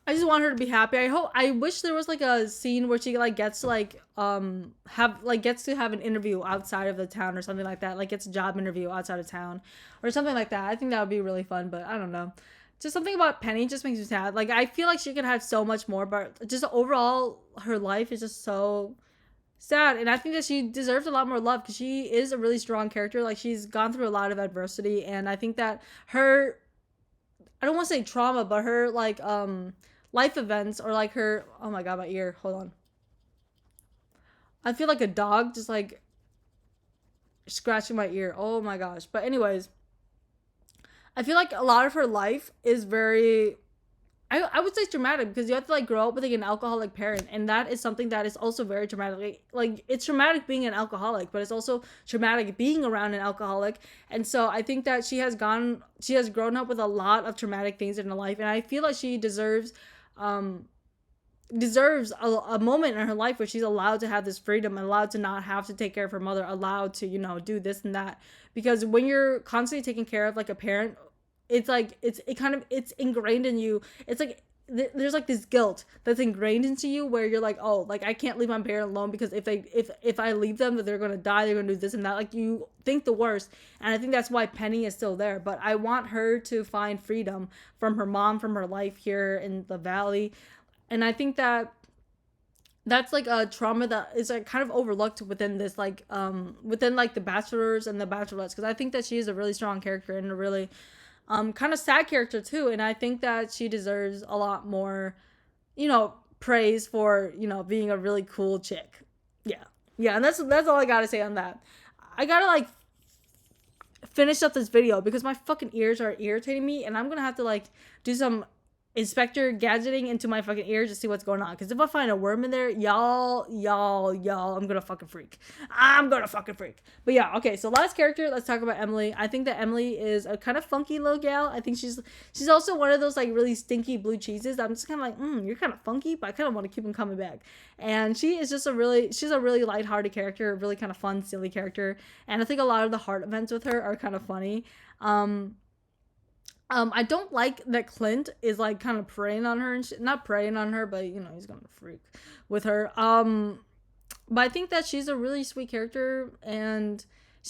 I just want her to be happy. I wish there was like a scene where she like gets to like gets to have an interview outside of the town or something like that. Like gets a job interview outside of town or something like that. I think that would be really fun, but I don't know. Just something about Penny just makes me sad. Like I feel like she could have so much more, but just overall her life is just so sad. And I think that she deserves a lot more love, because she is a really strong character. Like she's gone through a lot of adversity, and I think that her, I don't want to say trauma, but her like life events, or like her, oh my god, my ear, hold on, I feel like a dog just like scratching my ear, oh my gosh. But anyways, I feel like a lot of her life is very, I would say traumatic, because you have to like grow up with like an alcoholic parent, and that is something that is also very traumatic. Like it's traumatic being an alcoholic, but it's also traumatic being around an alcoholic. And so I think that she has grown up with a lot of traumatic things in her life, and I feel like she um deserves a moment in her life where she's allowed to have this freedom, and allowed to not have to take care of her mother, allowed to, do this and that. Because when you're constantly taking care of like a parent, it's like it's ingrained in you. It's like there's like this guilt that's ingrained into you, where you're like, oh, like I can't leave my parent alone, because if I leave them, that they're gonna die, they're gonna do this and that. Like you think the worst. And I think that's why Penny is still there. But I want her to find freedom from her mom, from her life here in the valley. And I think that that's like a trauma that is like kind of overlooked within this, like within like the bachelors and the bachelorettes, because I think that she is a really strong character, and a really kind of sad character too. And I think that she deserves a lot more, praise for, being a really cool chick. Yeah, and that's all I gotta say on that. I gotta like finish up this video, because my fucking ears are irritating me, and I'm gonna have to like do some inspector gadgeting into my fucking ears to see what's going on. Because if I find a worm in there, y'all, I'm gonna fucking freak. But yeah, okay, so last character, let's talk about Emily. I think that Emily is a kind of funky little gal. I think she's also one of those like really stinky blue cheeses. I'm just kind of like, you're kind of funky, but I kind of want to keep them coming back. And she's a really lighthearted character, a really kind of fun, silly character. And I think a lot of the heart events with her are kind of funny. I don't like that Clint is like kind of preying on her and shit. Not preying on her, but he's gonna freak with her. But I think that she's a really sweet character, and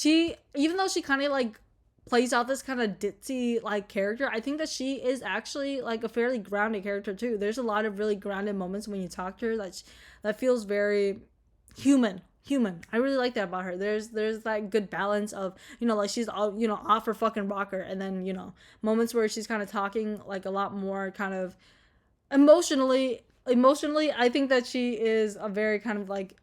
even though she kind of like plays out this kind of ditzy like character, I think that she is actually like a fairly grounded character too. There's a lot of really grounded moments when you talk to her that feels very human. I really like that about her. There's that good balance of, like she's all, off her fucking rocker, and then, moments where she's kind of talking like a lot more kind of emotionally. I think that she is a very kind of like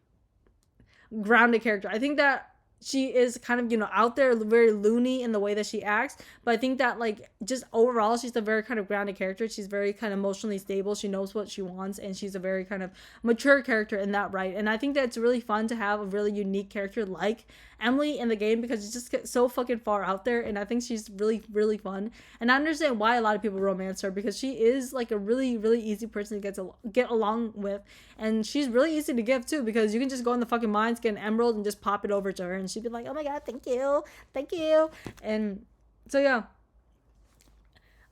grounded character. I think that she is kind of, out there, very loony in the way that she acts, but I think that like just overall she's a very kind of grounded character. She's very kind of emotionally stable. She knows what she wants, and she's a very kind of mature character in that right. And I think that it's really fun to have a really unique character like Emily in the game, because it just gets so fucking far out there, and I think she's really, really fun. And I understand why a lot of people romance her, because she is like a really, really easy person to get along with, and she's really easy to give too, because you can just go in the fucking mines, get an emerald, and just pop it over to her, and she'd be like, oh my god, thank you. And so yeah,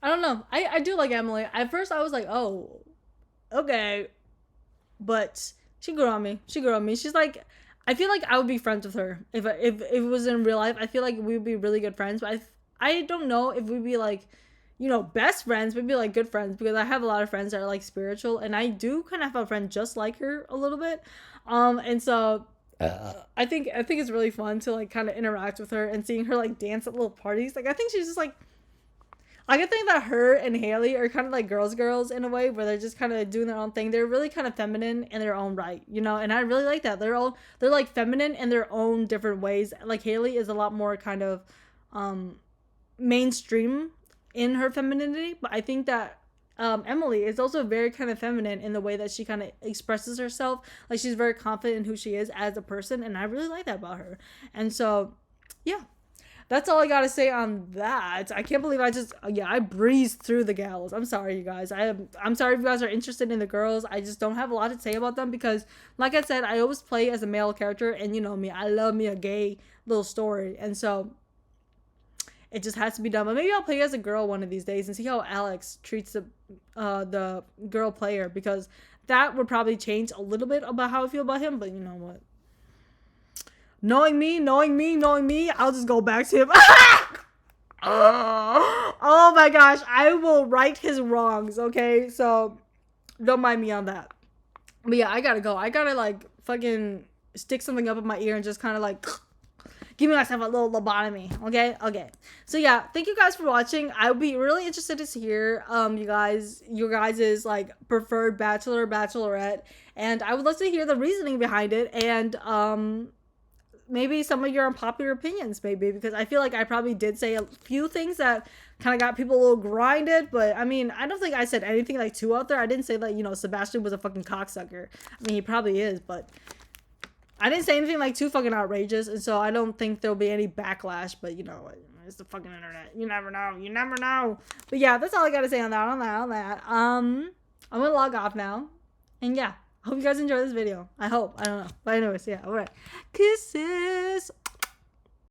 I don't know, I do like Emily. At first I was like, oh, okay, but she grew on me. She's like, I feel like I would be friends with her if it was in real life. I feel like we would be really good friends, but I don't know if we'd be like, you know, best friends, maybe like good friends, because I have a lot of friends that are like spiritual, and I do kind of have a friend just like her a little bit. And so I think it's really fun to like kind of interact with her and seeing her like dance at little parties. Like I think she's just like I think that her and Haley are kind of like girls in a way where they're just kind of doing their own thing. They're really kind of feminine in their own right, you know, and I really like that. They're like feminine in their own different ways. Like Haley is a lot more kind of mainstream in her femininity, but I think that Emily is also very kind of feminine in the way that she kind of expresses herself. Like she's very confident in who she is as a person, and I really like that about her. And so, yeah, that's all I gotta say on that. I can't believe I breezed through the gals. I'm sorry, you guys. I'm sorry if you guys are interested in the girls. I just don't have a lot to say about them because, like I said, I always play as a male character, and you know me, I love me a gay little story, and so it just has to be done. But maybe I'll play as a girl one of these days and see how Alex treats the girl player, because that would probably change a little bit about how I feel about him. But you know what? Knowing me, I'll just go back to him. Oh my gosh, I will right his wrongs, okay? So don't mind me on that. But yeah, I gotta go. I gotta like fucking stick something up in my ear and just kind of like give myself a little lobotomy. Okay. So yeah, thank you guys for watching. I would be really interested to hear your guys's like preferred bachelor, bachelorette, and I would love to hear the reasoning behind it, and maybe some of your unpopular opinions, maybe, because I feel like I probably did say a few things that kind of got people a little grinded, but I mean, I don't think I said anything like too out there. I didn't say that, you know, Sebastian was a fucking cocksucker. I mean, he probably is, but I didn't say anything like too fucking outrageous, and so I don't think there'll be any backlash, but you know, it's the fucking internet. You never know. But yeah, that's all I gotta say on that. I'm gonna log off now, and yeah, hope you guys enjoy this video. I hope. I don't know. But anyways, yeah, alright. Kisses.